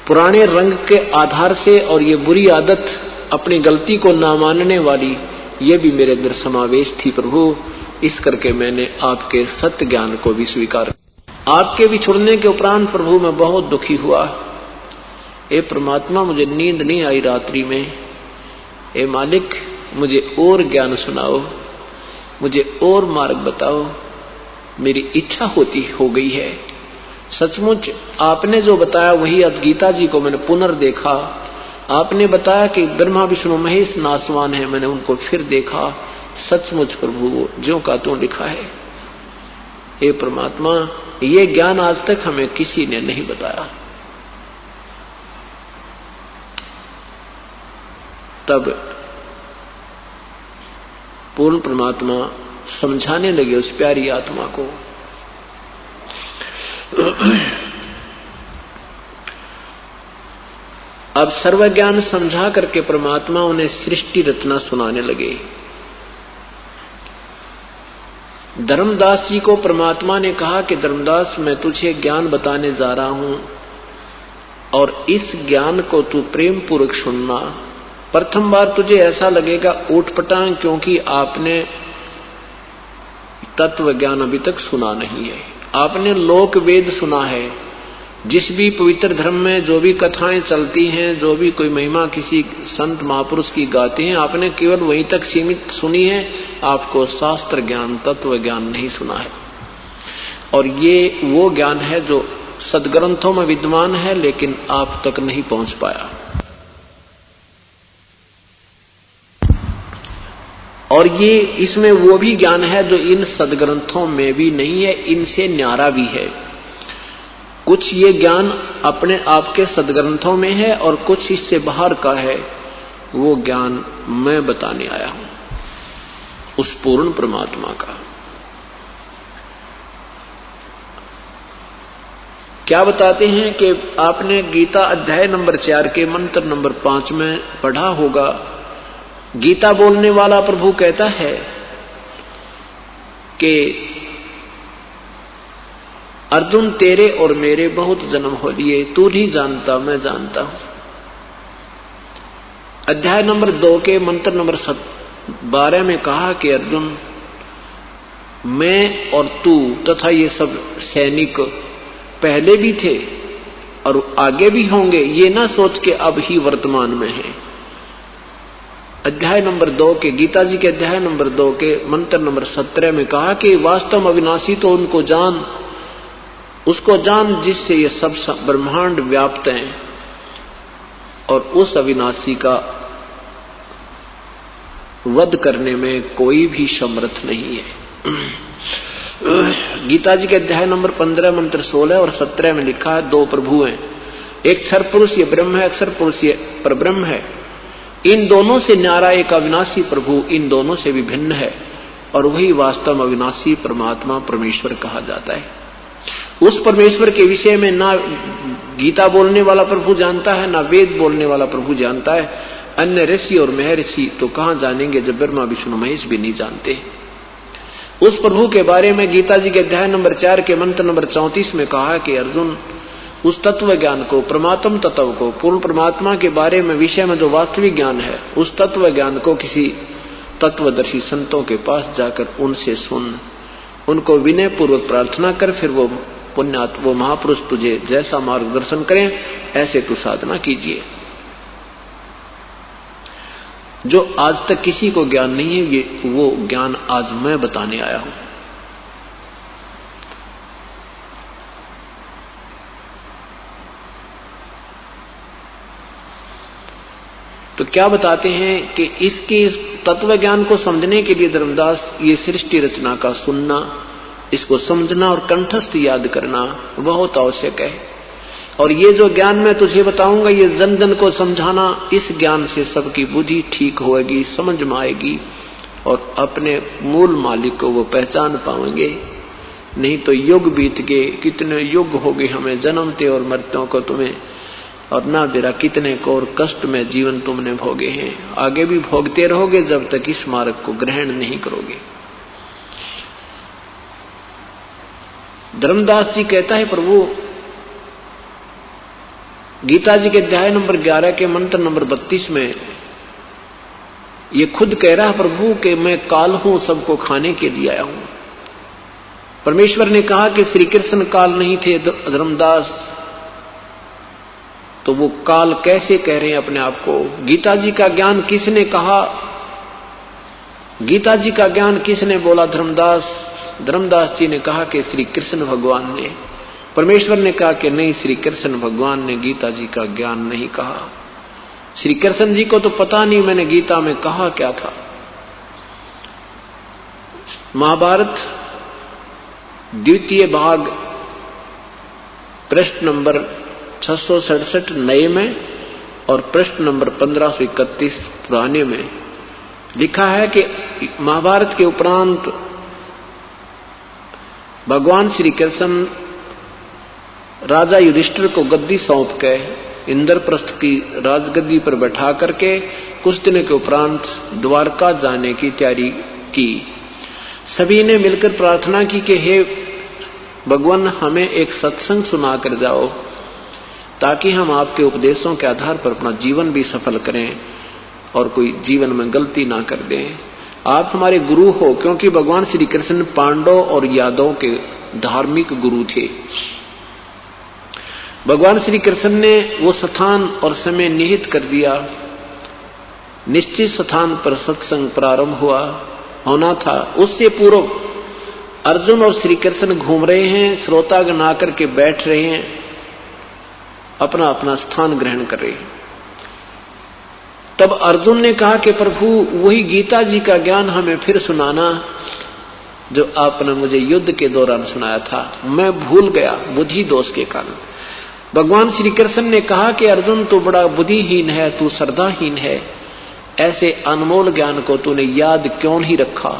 पुराने रंग के आधार से और ये बुरी आदत अपनी गलती को ना मानने वाली, ये भी मेरे अंदर समावेश थी प्रभु, इस करके मैंने आपके सत्य ज्ञान को भी स्वीकार किया। आपके बिछुड़ने के उपरांत प्रभु मैं बहुत दुखी हुआ। ए परमात्मा मुझे नींद नहीं आई रात्रि में, ए मालिक मुझे और ज्ञान सुनाओ, मुझे और मार्ग बताओ, मेरी इच्छा होती हो गई है। सचमुच आपने जो बताया वही अब गीता जी को मैंने पुनर्देखा। आपने बताया कि ब्रह्मा विष्णु महेश नासवान है, मैंने उनको फिर देखा। सचमुच प्रभु ज्यों का त्यों लिखा है। हे परमात्मा ये ज्ञान आज तक हमें किसी ने नहीं बताया। तब पूर्ण परमात्मा समझाने लगे उस प्यारी आत्मा को। अब सर्वज्ञान समझा करके परमात्मा उन्हें सृष्टि रचना सुनाने लगे। धर्मदास जी को परमात्मा ने कहा कि धर्मदास मैं तुझे ज्ञान बताने जा रहा हूं और इस ज्ञान को तू प्रेम पूर्वक सुनना। प्रथम बार तुझे ऐसा लगेगा ऊटपटांग, क्योंकि आपने तत्व ज्ञान अभी तक सुना नहीं है। आपने लोक वेद सुना है, जिस भी पवित्र धर्म में जो भी कथाएं चलती हैं, जो भी कोई महिमा किसी संत महापुरुष की गाते हैं, आपने केवल वहीं तक सीमित सुनी है, आपको शास्त्र ज्ञान, तत्व ज्ञान नहीं सुना है। और ये वो ज्ञान है जो सदग्रंथों में विद्यमान है, लेकिन आप तक नहीं पहुंच पाया। और ये इसमें वो भी ज्ञान है जो इन सदग्रंथों में भी नहीं है, इनसे न्यारा भी है। कुछ ये ज्ञान अपने आप के सदग्रंथों में है और कुछ इससे बाहर का है। वो ज्ञान मैं बताने आया हूं, उस पूर्ण परमात्मा का। क्या बताते हैं कि आपने गीता अध्याय नंबर 4 के मंत्र नंबर 5 में पढ़ा होगा। गीता बोलने वाला प्रभु कहता है कि अर्जुन, तेरे और मेरे बहुत जन्म हो लिए, तू नहीं जानता, मैं जानता हूं। अध्याय नंबर 2 के मंत्र नंबर 12 में कहा कि अर्जुन, मैं और तू तथा ये सब सैनिक पहले भी थे और आगे भी होंगे, ये ना सोच के अब ही वर्तमान में है। अध्याय नंबर 2 के, गीता जी के अध्याय नंबर 2 के मंत्र नंबर 17 में कहा कि वास्तव अविनाशी तो उनको जान, उसको जान जिससे ये सब ब्रह्मांड व्याप्त हैं, और उस अविनाशी का वध करने में कोई भी समर्थ नहीं है। गीता जी के अध्याय नंबर 15 मंत्र 16 और 17 में लिखा है, 2 प्रभु हैं, एक क्षर पुरुष ये ब्रह्म है, अक्षर पुरुष ये परब्रह्म है। इन दोनों से न्यारा एक अविनाशी प्रभु इन दोनों से भी भिन्न है, और वही वास्तव अविनाशी परमात्मा परमेश्वर कहा जाता है। उस परमेश्वर के विषय में ना गीता बोलने वाला प्रभु जानता है, ना वेद बोलने वाला प्रभु जानता है। अन्य ऋषि और महर्षि तो कहां जानेंगे, जब ब्रह्मा विष्णु महेश भी नहीं जानते। उस प्रभु के बारे में गीता जी के अध्याय नंबर 4 के मंत्र नंबर 34 में कहा कि अर्जुन, उस तत्व ज्ञान को, परमात्म तत्व को, पूर्ण परमात्मा के बारे में विषय में जो वास्तविक ज्ञान है, उस तत्व ज्ञान को किसी तत्वदर्शी संतों के पास जाकर उनसे सुन, उनको विनय पूर्वक प्रार्थना कर, फिर वो पुण्यात्मा, वो महापुरुष तुझे जैसा मार्गदर्शन करें ऐसे तू साधना कीजिए। जो आज तक किसी को ज्ञान नहीं है, ये वो ज्ञान आज मैं बताने आया हूं। तो क्या बताते हैं कि इसके तत्व ज्ञान को समझने के लिए धर्मदास ये सृष्टि रचना का सुनना, इसको समझना और कंठस्थ याद करना बहुत आवश्यक है। और ये जो ज्ञान मैं तुझे बताऊंगा, ये जन जन को समझाना, इस ज्ञान से सबकी बुद्धि ठीक होगी, समझ में आएगी और अपने मूल मालिक को वो पहचान पाएंगे। नहीं तो युग बीत गए, कितने युग हो गए हमें जन्मते और मरते को तुम्हें, और ना बेरा कितने को और कष्ट में जीवन तुमने भोगे हैं, आगे भी भोगते रहोगे जब तक इस मार्ग को ग्रहण नहीं करोगे। धर्मदास जी कहता है, प्रभु गीता जी के अध्याय नंबर 11 के मंत्र नंबर 32 में ये खुद कह रहा है प्रभु कि मैं काल हूं, सबको खाने के लिए आया हूं। परमेश्वर ने कहा कि श्री कृष्ण काल नहीं थे धर्मदास, तो वो काल कैसे कह रहे हैं अपने आप को? गीता जी का ज्ञान किसने कहा? गीता जी का ज्ञान किसने बोला? धर्मदास जी ने कहा कि श्री कृष्ण भगवान ने। परमेश्वर ने कहा कि नहीं, श्री कृष्ण भगवान ने गीता जी का ज्ञान नहीं कहा। श्री कृष्ण जी को तो पता नहीं मैंने गीता में कहा क्या था। महाभारत द्वितीय भाग पृष्ठ नंबर 667 नए में और पृष्ठ नंबर 1531 पुराने में लिखा है कि महाभारत के उपरांत भगवान श्री कृष्ण राजा युधिष्ठिर को गद्दी सौंप के इंद्रप्रस्थ की राजगद्दी पर बैठा करके कुछ दिन के उपरांत द्वारका जाने की तैयारी की। सभी ने मिलकर प्रार्थना की कि हे भगवान, हमें एक सत्संग सुना कर जाओ ताकि हम आपके उपदेशों के आधार पर अपना जीवन भी सफल करें और कोई जीवन में गलती ना कर दें। आप हमारे गुरु हो, क्योंकि भगवान श्री कृष्ण पांडव और यादव के धार्मिक गुरु थे। भगवान श्री कृष्ण ने वो स्थान और समय निहित कर दिया। निश्चित स्थान पर सत्संग प्रारंभ होना था। उससे पूर्व अर्जुन और श्री कृष्ण घूम रहे हैं, श्रोतागण आकर के बैठ रहे हैं, अपना अपना स्थान ग्रहण कर रहे हैं। तब अर्जुन ने कहा कि प्रभु वही गीता जी का ज्ञान हमें फिर सुनाना जो आपने मुझे युद्ध के दौरान सुनाया था, मैं भूल गया बुद्धि दोष के कारण। भगवान श्री कृष्ण ने कहा कि अर्जुन तू बड़ा बुद्धिहीन है, तू श्रद्धाहीन है, ऐसे अनमोल ज्ञान को तूने याद क्यों नहीं रखा।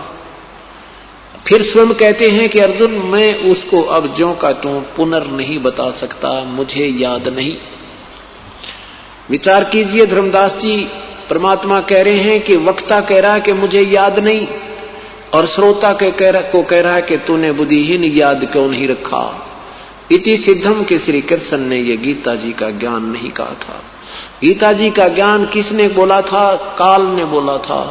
फिर स्वयं कहते हैं कि अर्जुन मैं उसको अब ज्यों का त्यों पुनर् नहीं बता सकता, मुझे याद नहीं। विचार कीजिए धर्मदास जी, परमात्मा कह रहे हैं कि वक्ता कह रहा है कि मुझे याद नहीं, और श्रोता को कह रहा है कि तूने बुद्धिहीन याद क्यों नहीं रखा। इति सिद्धम के श्री कृष्ण ने ये गीता जी का ज्ञान नहीं कहा था। गीता जी का ज्ञान किसने बोला था? काल ने बोला था।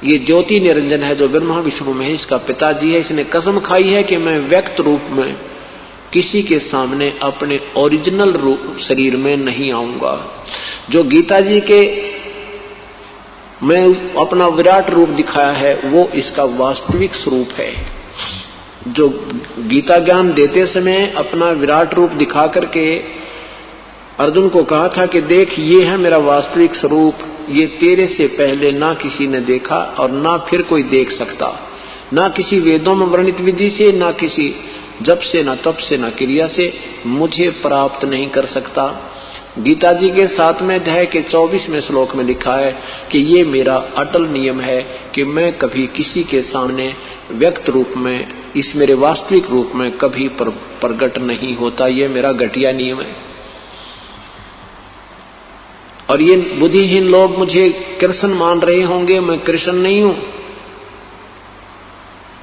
ये ज्योति निरंजन है जो ब्रह्मा विष्णु महेश का पिताजी है, इसने कसम खाई है कि मैं व्यक्त रूप में किसी के सामने अपने ओरिजिनल रूप शरीर में नहीं आऊंगा। जो गीता जी के मैं अपना विराट रूप दिखाया है वो इसका वास्तविक स्वरूप है। जो गीता ज्ञान देते समय अपना विराट रूप दिखा करके अर्जुन को कहा था कि देख ये है मेरा वास्तविक स्वरूप, ये तेरे से पहले ना किसी ने देखा और ना फिर कोई देख सकता, ना किसी वेदों में वर्णित विधि से, ना किसी जप से, ना तप से, ना क्रिया से मुझे प्राप्त नहीं कर सकता। गीता जी के 7वें अध्याय के 24वें श्लोक में लिखा है कि ये मेरा अटल नियम है कि मैं कभी किसी के सामने व्यक्त रूप में, इस मेरे वास्तविक रूप में कभी प्रकट नहीं होता। ये मेरा घटिया नियम है। और ये बुद्धिहीन लोग मुझे कृष्ण मान रहे होंगे, मैं कृष्ण नहीं हूं।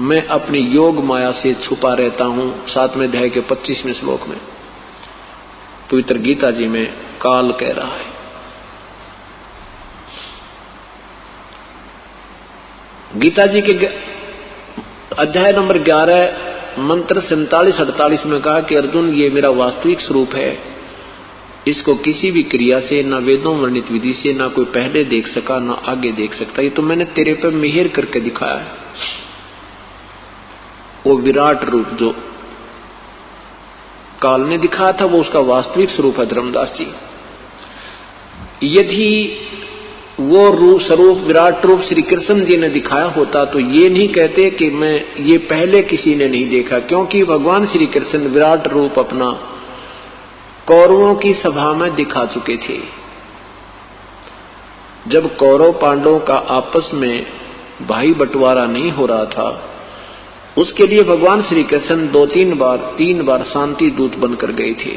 मैं अपनी योग माया से छुपा रहता हूं। 7वें अध्याय के 25वें श्लोक में पवित्र गीता जी में काल कह रहा है। गीता जी के अध्याय नंबर 11 मंत्र 47-48 में कहा कि अर्जुन ये मेरा वास्तविक स्वरूप है, इसको किसी भी क्रिया से, ना वेदों वर्णित विधि से, ना कोई पहले देख सका ना आगे देख सकता। ये तो मैंने तेरे पे मिहिर करके दिखाया है। वो विराट रूप जो काल ने दिखाया था वो उसका वास्तविक स्वरूप है धर्मदास जी। यदि वो रूप स्वरूप विराट रूप श्री कृष्ण जी ने दिखाया होता तो ये नहीं कहते कि मैं ये पहले किसी ने नहीं देखा, क्योंकि भगवान श्री कृष्ण विराट रूप अपना कौरवों की सभा में दिखा चुके थे। जब कौरव पांडवों का आपस में भाई बंटवारा नहीं हो रहा था, उसके लिए भगवान श्री कृष्ण 3 बार शांति दूत बनकर गए थे।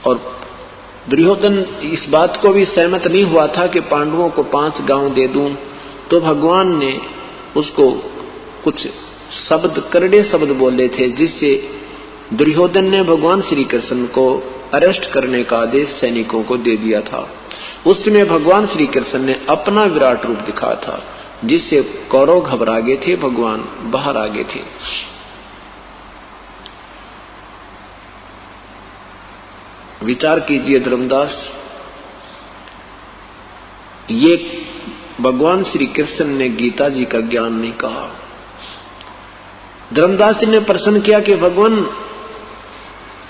और दुर्योधन इस बात को भी सहमत नहीं हुआ था कि पांडवों को 5 गांव दे दूं, तो भगवान ने उसको कुछ शब्द, करड़े शब्द बोले थे, जिससे दुर्योधन ने भगवान श्री कृष्ण को अरेस्ट करने का आदेश सैनिकों को दे दिया था। उस समय भगवान श्री कृष्ण ने अपना विराट रूप दिखाया था, जिससे कौरव घबरा गए थे, भगवान बाहर आ गए थे। विचार कीजिए धर्मदास, ये भगवान श्री कृष्ण ने गीता जी का ज्ञान नहीं कहा। धर्मदास जी ने प्रश्न किया कि भगवान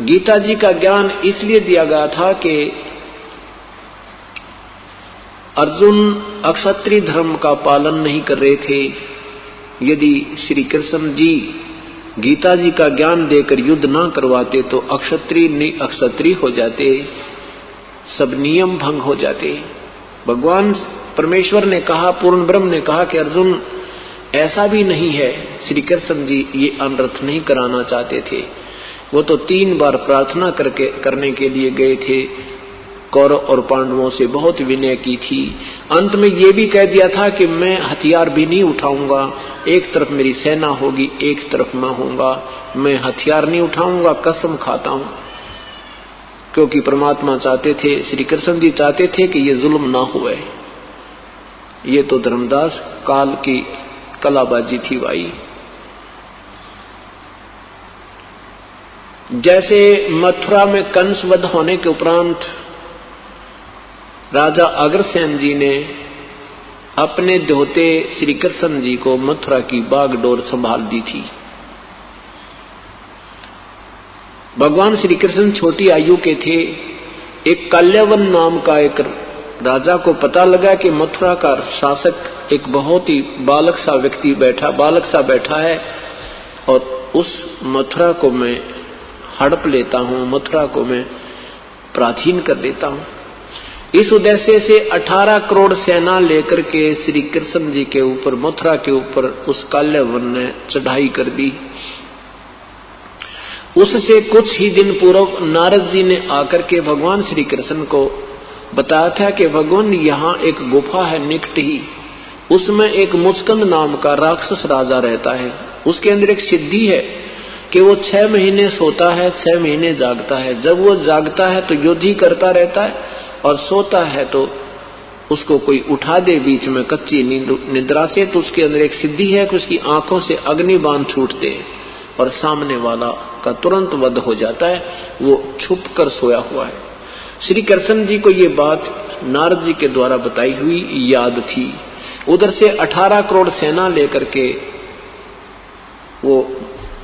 गीता जी का ज्ञान इसलिए दिया गया था कि अर्जुन अक्षत्रिय धर्म का पालन नहीं कर रहे थे। यदि श्री कृष्ण जी गीता जी का ज्ञान देकर युद्ध ना करवाते तो अक्षत्रिय हो जाते, सब नियम भंग हो जाते। भगवान परमेश्वर ने कहा, पूर्ण ब्रह्म ने कहा कि अर्जुन ऐसा भी नहीं है, श्री कृष्ण जी ये अनर्थ नहीं कराना चाहते थे। वो तो 3 बार प्रार्थना करने के लिए गए थे, कौरव और पांडवों से बहुत विनय की थी। अंत में ये भी कह दिया था कि मैं हथियार भी नहीं उठाऊंगा, एक तरफ मेरी सेना होगी, एक तरफ मैं होऊंगा, मैं हथियार नहीं उठाऊंगा, कसम खाता हूं। क्योंकि परमात्मा चाहते थे, श्री कृष्ण जी चाहते थे कि ये जुल्म ना हुए। ये तो धर्मदास काल की कलाबाजी थी भाई। जैसे मथुरा में कंस वध होने के उपरांत राजा अग्रसेन जी ने अपने दोहते श्री कृष्ण जी को मथुरा की बागडोर संभाल दी थी। भगवान श्री कृष्ण छोटी आयु के थे। एक काल्यावन नाम का एक राजा को पता लगा कि मथुरा का शासक एक बहुत ही बालक सा बैठा है और उस मथुरा को मैं हड़प लेता हूं, मथुरा को मैं प्राचीन कर देता हूं। इस उद्देश्य से 18 करोड़ सेना लेकर के श्री कृष्ण जी के ऊपर, मथुरा के ऊपर उस काल्यावन ने चढ़ाई कर दी। उससे कुछ ही दिन पूर्व नारद जी ने आकर के भगवान श्री कृष्ण को बताया था कि भगवान यहाँ एक गुफा है निकट ही, उसमें एक मुचकंद नाम का राक्षस राजा रहता है। उसके अंदर एक सिद्धि है कि वो 6 महीने सोता है, 6 महीने जागता है। जब वो जागता है तो युद्ध ही करता रहता है और सोता है तो उसको कोई उठा दे बीच में कच्ची निद्रा से, तो उसके अंदर एक सिद्धि है कि उसकी आंखों से अग्नि बाण छूटते हैं और सामने वाला का तुरंत वध हो जाता है। वो छुप कर सोया हुआ है। श्री कृष्ण जी को ये बात नारद जी के द्वारा बताई हुई याद थी। उधर से 18 करोड़ सेना लेकर के वो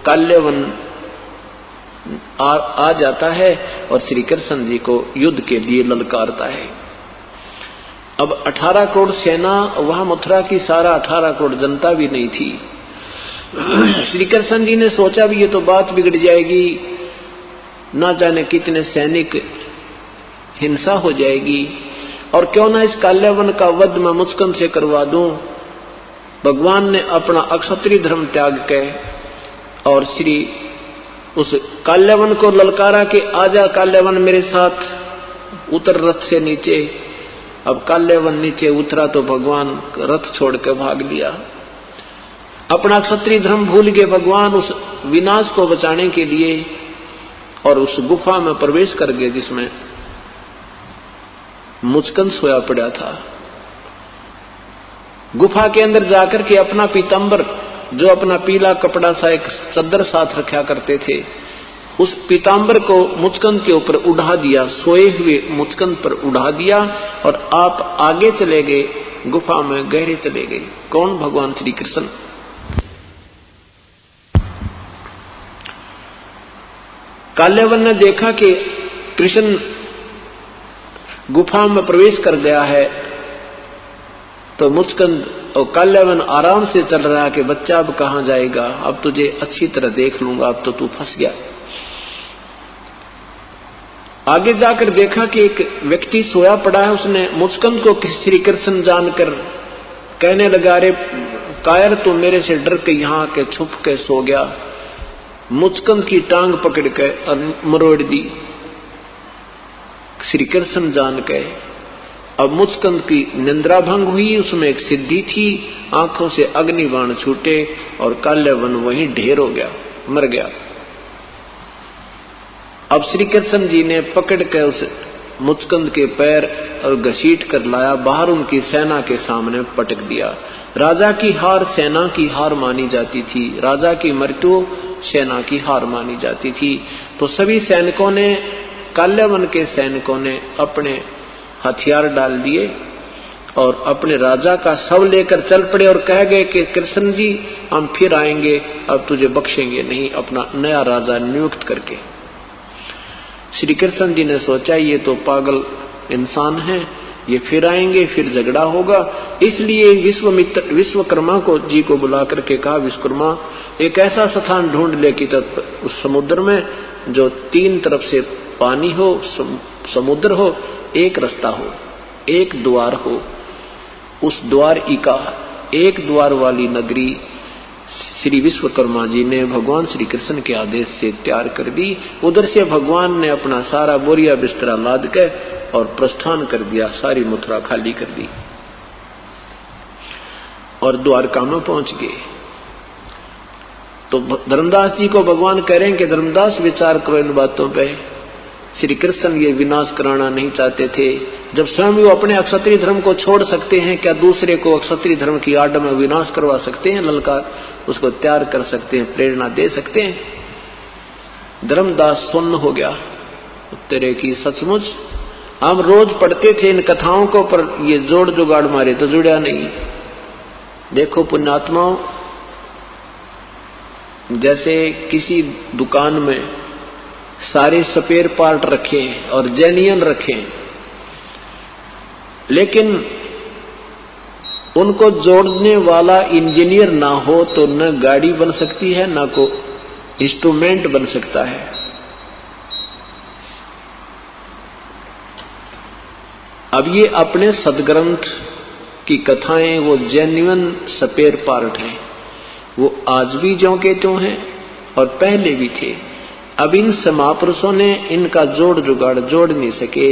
काल्यावन आ जाता है और श्री कृष्ण जी को युद्ध के लिए ललकारता है। अब 18 करोड़ सेना, वहां मथुरा की सारा 18 करोड़ जनता भी नहीं थी। श्री कृष्ण जी ने सोचा भी ये तो बात बिगड़ जाएगी, ना जाने कितने सैनिक, हिंसा हो जाएगी, और क्यों ना इस काल्यावन का वध मैं मुचकंद से करवा दूं। भगवान ने अपना अक्षत्रिय धर्म त्याग के और श्री उस काल्यावन को ललकारा कि आजा काल्यावन मेरे साथ, उतर रथ से नीचे। अब काल्यावन नीचे उतरा तो भगवान रथ छोड़ के भाग लिया। अपना क्षत्रिय धर्म भूल गए भगवान उस विनाश को बचाने के लिए, और उस गुफा में प्रवेश कर गए जिसमें मुचकंद सोया पड़ा था। गुफा के अंदर जाकर के अपना पीतांबर, जो अपना पीला कपड़ा सा एक चद्दर साथ रखा करते थे, उस पीतांबर को मुचकंद के ऊपर उड़ा दिया, सोए हुए मुचकंद पर उड़ा दिया, और आप आगे चले गए, गुफा में गहरे चले गए। कौन? भगवान श्री कृष्ण। काल्यावन ने देखा कि कृष्ण गुफा में प्रवेश कर गया है, तो मुचकंद और काल्यावन आराम से चल रहा है कि बच्चा अब कहां जाएगा, अब तुझे अच्छी तरह देख लूंगा, अब तो तू फंस गया। आगे जाकर देखा कि एक व्यक्ति सोया पड़ा है। उसने मुचकंद को श्री कृष्ण जानकर कहने लगा, अरे कायर, तू मेरे से डर के यहां के छुप के सो गया। मुचकंद की टांग पकड़ के और मरोड़ दी श्री कृष्ण जान के। अब मुचकंद की निंद्रा भंग हुई, उसमें एक सिद्धि थी, आंखों से अग्निबाण छूटे और काल्यावन वहीं ढेर हो गया, मर गया। अब श्री कृष्ण जी ने पकड़ के उस मुचकंद के पैर और घसीट कर लाया, बाहर उनकी सेना के सामने पटक दिया। राजा की हार सेना की हार मानी जाती थी, राजा की मृत्यु सेना की हार मानी जाती थी। तो सभी सैनिकों ने, काल्यावन के सैनिकों ने अपने हथियार डाल दिए और अपने राजा का शव लेकर चल पड़े और कह गए कि कृष्ण जी हम फिर आएंगे, अब तुझे बख्शेंगे नहीं, अपना नया राजा नियुक्त करके। श्री कृष्ण जी ने सोचा ये तो पागल इंसान है, ये फिर आएंगे, फिर झगड़ा होगा। इसलिए विश्वकर्मा को जी को बुला करके कहा, विश्वकर्मा एक ऐसा स्थान ढूंढ ले कि उस समुद्र में जो 3 तरफ से पानी हो, समुद्र हो, एक रास्ता हो, एक द्वार हो, उस द्वारिका, एक द्वार वाली नगरी श्री विश्वकर्मा जी ने भगवान श्री कृष्ण के आदेश से तैयार कर दी। उधर से भगवान ने अपना सारा बोरिया बिस्तरा लाद के और प्रस्थान कर दिया, सारी मथुरा खाली कर दी और द्वारका में पहुंच गए। तो धर्मदास जी को भगवान कह रहे हैं कि धर्मदास विचार करो इन बातों पे। श्री कृष्ण ये विनाश कराना नहीं चाहते थे। जब स्वयं वो अपने अक्षत्रिय धर्म को छोड़ सकते हैं, क्या दूसरे को अक्षत्रिय धर्म की आड़ में विनाश करवा सकते हैं? ललकार उसको तैयार कर सकते हैं, प्रेरणा दे सकते हैं। धर्मदास सुन्न हो गया। तेरे की सचमुच हम रोज पढ़ते थे इन कथाओं को, पर ये जोड़ जुगाड़ मारे तो जुड़ा नहीं। देखो पुण्यात्माओं, जैसे किसी दुकान में सारे स्पेयर पार्ट रखे और जेन्युइन रखे, लेकिन उनको जोड़ने वाला इंजीनियर ना हो तो न गाड़ी बन सकती है, ना को इंस्ट्रूमेंट बन सकता है। अब ये अपने सदग्रंथ की कथाएं वो जेन्युइन स्पेयर पार्ट हैं, वो आज भी ज्यों के त्यों हैं और पहले भी थे। अब इन समापुरुषों ने इनका जोड़ जुगाड़ जोड़ नहीं सके,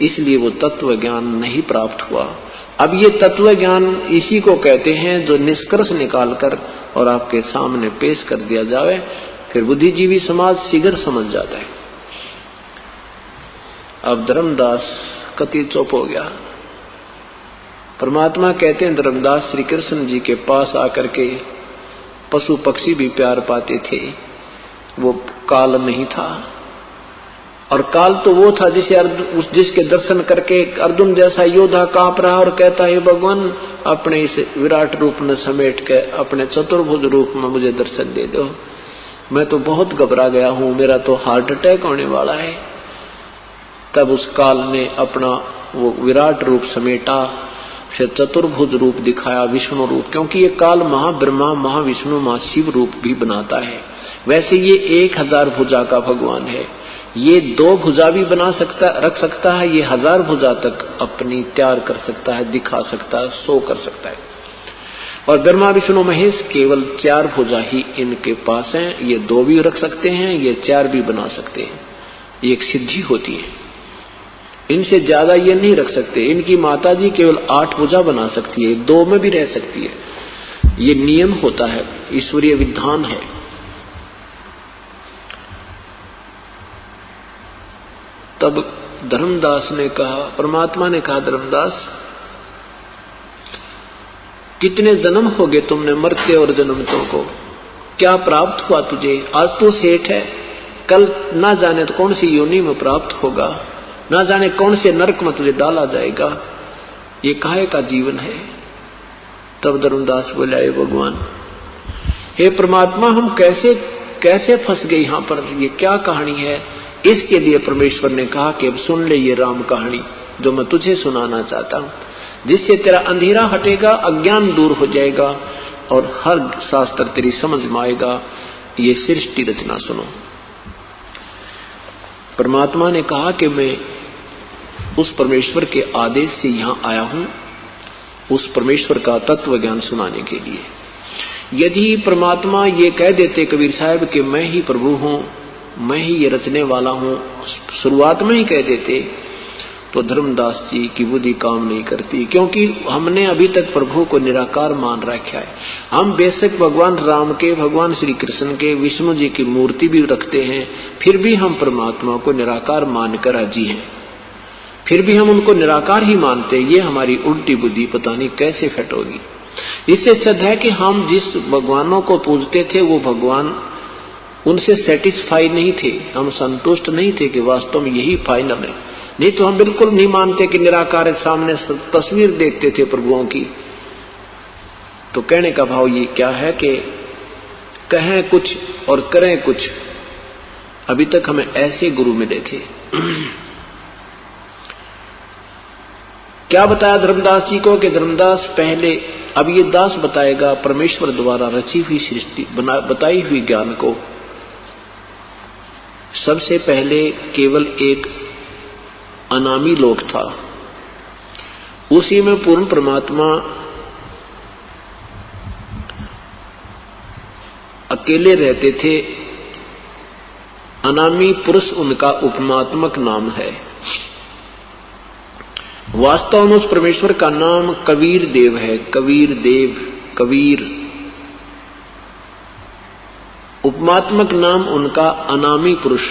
इसलिए वो तत्व ज्ञान नहीं प्राप्त हुआ। अब ये तत्व ज्ञान इसी को कहते हैं जो निष्कर्ष निकालकर और आपके सामने पेश कर दिया जाए, फिर बुद्धिजीवी समाज शीघ्र समझ जाता है। अब धर्मदास कति चुप हो गया। परमात्मा कहते हैं धर्मदास श्री कृष्ण जी के पास आकर के पशु पक्षी भी प्यार पाते थे, वो काल नहीं था। और काल तो वो था जिसके दर्शन करके अर्जुन जैसा योद्धा कांप रहा और कहता है भगवान अपने इस विराट रूप में समेट के अपने चतुर्भुज रूप में मुझे दर्शन दे दो, मैं तो बहुत घबरा गया हूं, मेरा तो हार्ट अटैक होने वाला है। तब उस काल ने अपना वो विराट रूप समेटा, फिर चतुर्भुज रूप दिखाया, विष्णु रूप, क्योंकि ये काल महाब्रह्मा महाविष्णु महाशिव रूप भी बनाता है। वैसे ये 1000 भुजा का भगवान है, ये 2 भुजा भी बना सकता रख सकता है, ये 1000 भुजा तक अपनी तैयार कर सकता है, दिखा सकता है, शो कर सकता है। और ब्रह्मा विष्णु महेश केवल 4 भुजा ही इनके पास हैं, ये 2 भी रख सकते हैं, ये 4 भी बना सकते हैं, ये एक सिद्धि होती है। इनसे ज्यादा ये नहीं रख सकते। इनकी माताजी केवल 8 भुजा बना सकती है, 2 में भी रह सकती है, ये नियम होता है, ईश्वरीय विधान है। तब धर्मदास ने कहा, परमात्मा ने कहा धर्मदास कितने जन्म हो गए तुमने मरते और जन्मतों को, क्या प्राप्त हुआ तुझे? आज तो सेठ है, कल ना जाने तो कौन सी योनि में प्राप्त होगा, ना जाने कौन से नरक में तुझे डाला जाएगा, ये काहे का जीवन है। तब धर्मदास बोला हे भगवान, हे परमात्मा, हम कैसे फंस गए यहां पर, ये क्या कहानी है? इसके लिए परमेश्वर ने कहा कि अब सुन ले ये राम कहानी जो मैं तुझे सुनाना चाहता हूं, जिससे तेरा अंधेरा हटेगा, अज्ञान दूर हो जाएगा और हर शास्त्र तेरी समझ में आएगा। ये सृष्टि रचना सुनो। परमात्मा ने कहा कि मैं उस परमेश्वर के आदेश से यहां आया हूं, उस परमेश्वर का तत्व ज्ञान सुनाने के लिए। यदि परमात्मा ये कह देते कबीर साहब कि मैं ही प्रभु हूं, मैं ही ये रचने वाला हूं, शुरुआत में ही कह देते, तो धर्मदास जी की बुद्धि काम नहीं करती, क्योंकि हमने अभी तक प्रभु को निराकार मान रखा है। हम बेशक भगवान राम के, भगवान श्री कृष्ण के, विष्णु जी की मूर्ति भी रखते हैं, फिर भी हम परमात्मा को निराकार मानकर राजी हैं, फिर भी हम उनको निराकार ही मानते। ये हमारी उल्टी बुद्धि पता नहीं कैसे फिट होगी। इससे सिद्ध है कि हम जिस भगवानों को पूजते थे वो भगवान उनसे सेटिस्फाई नहीं थे, हम संतुष्ट नहीं थे कि वास्तव में यही फाइनल है। नहीं तो हम बिल्कुल नहीं मानते कि निराकार सामने तस्वीर देखते थे प्रभुओं की। तो कहने का भाव ये क्या है कि कहें कुछ और करें कुछ। अभी तक हमें ऐसे गुरु मिले थे। क्या बताया धर्मदास जी को कि धर्मदास पहले, अब ये दास बताएगा परमेश्वर द्वारा रची हुई सृष्टि, बताई हुई ज्ञान को। सबसे पहले केवल एक अनामी लोक था, उसी में पूर्ण परमात्मा अकेले रहते थे। अनामी पुरुष उनका उपमात्मक नाम है। वास्तव में उस परमेश्वर का नाम कबीर देव है। कबीर देव, कबीर, उपमात्मक नाम उनका अनामी पुरुष।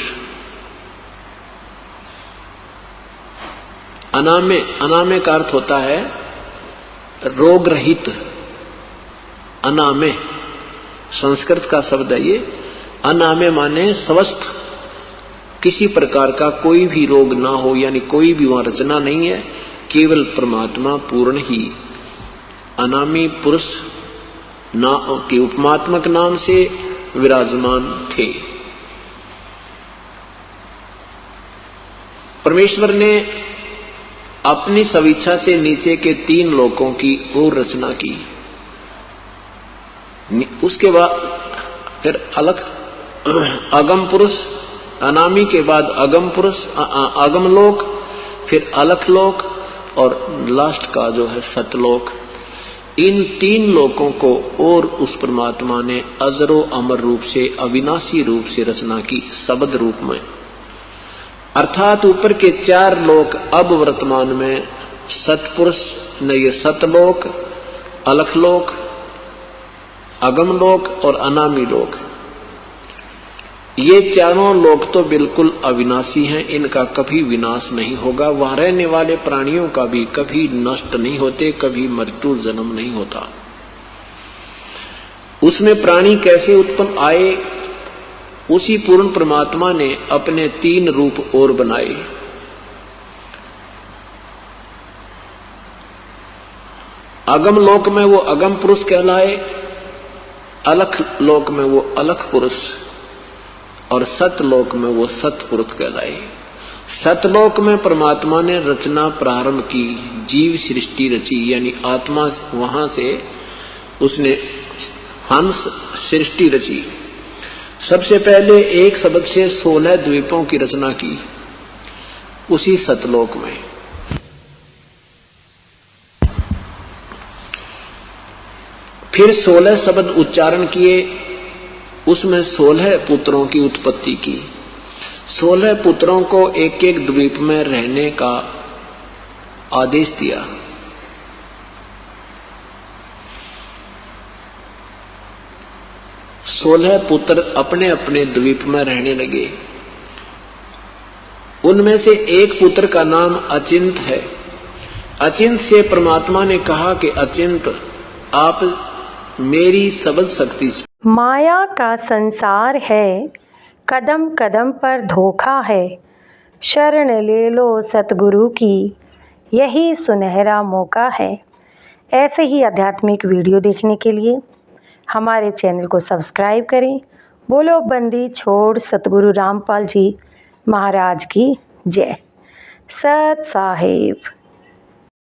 अनामे, अनामे का अर्थ होता है रोग रहित। अनामे संस्कृत का शब्द है ये। अनामे माने स्वस्थ, किसी प्रकार का कोई भी रोग ना हो, यानी कोई भी वहां रचना नहीं है, केवल परमात्मा पूर्ण ही अनामी पुरुष के उपमात्मक नाम से विराजमान थे। परमेश्वर ने अपनी स्वेच्छा से नीचे के 3 लोकों की और रचना की। उसके बाद फिर अलग अगम पुरुष, अनामी के बाद अगम पुरुष, अगम लोक, फिर अलख लोक और लास्ट का जो है सतलोक। इन 3 लोकों को और उस परमात्मा ने अजरो अमर रूप से, अविनाशी रूप से रचना की, शब्द रूप में। अर्थात ऊपर के 4 लोक अब वर्तमान में सतपुरुष ने ये सतलोक, अलखलोक, अगम लोक और अनामी लोक, ये चारों लोक तो बिल्कुल अविनाशी हैं, इनका कभी विनाश नहीं होगा। वहां रहने वाले प्राणियों का भी कभी नष्ट नहीं होते, कभी मृत्यु जन्म नहीं होता। उसमें प्राणी कैसे उत्पन्न आए, उसी पूर्ण परमात्मा ने अपने 3 रूप और बनाए। अगम लोक में वो अगम पुरुष कहलाए, अलख लोक में वो अलख पुरुष और सतलोक में वो सतपुरुष कहलाए। सतलोक में परमात्मा ने रचना प्रारंभ की, जीव सृष्टि रची, यानी आत्मा, वहां से उसने हंस सृष्टि रची। सबसे पहले एक शब्द से 16 द्वीपों की रचना की उसी सतलोक में। फिर 16 शब्द उच्चारण किए, उसमें 16 पुत्रों की उत्पत्ति की। 16 पुत्रों को एक एक द्वीप में रहने का आदेश दिया। सोलह पुत्र अपने अपने द्वीप में रहने लगे। उनमें से एक पुत्र का नाम अचिंत है। अचिंत से परमात्मा ने कहा कि अचिंत, आप मेरी सबद शक्ति से, माया का संसार है, कदम कदम पर धोखा है, शरण ले लो सतगुरु की, यही सुनहरा मौका है। ऐसे ही आध्यात्मिक वीडियो देखने के लिए हमारे चैनल को सब्सक्राइब करें। बोलो बंदी छोड़ सतगुरु रामपाल जी महाराज की जय। सत साहिब।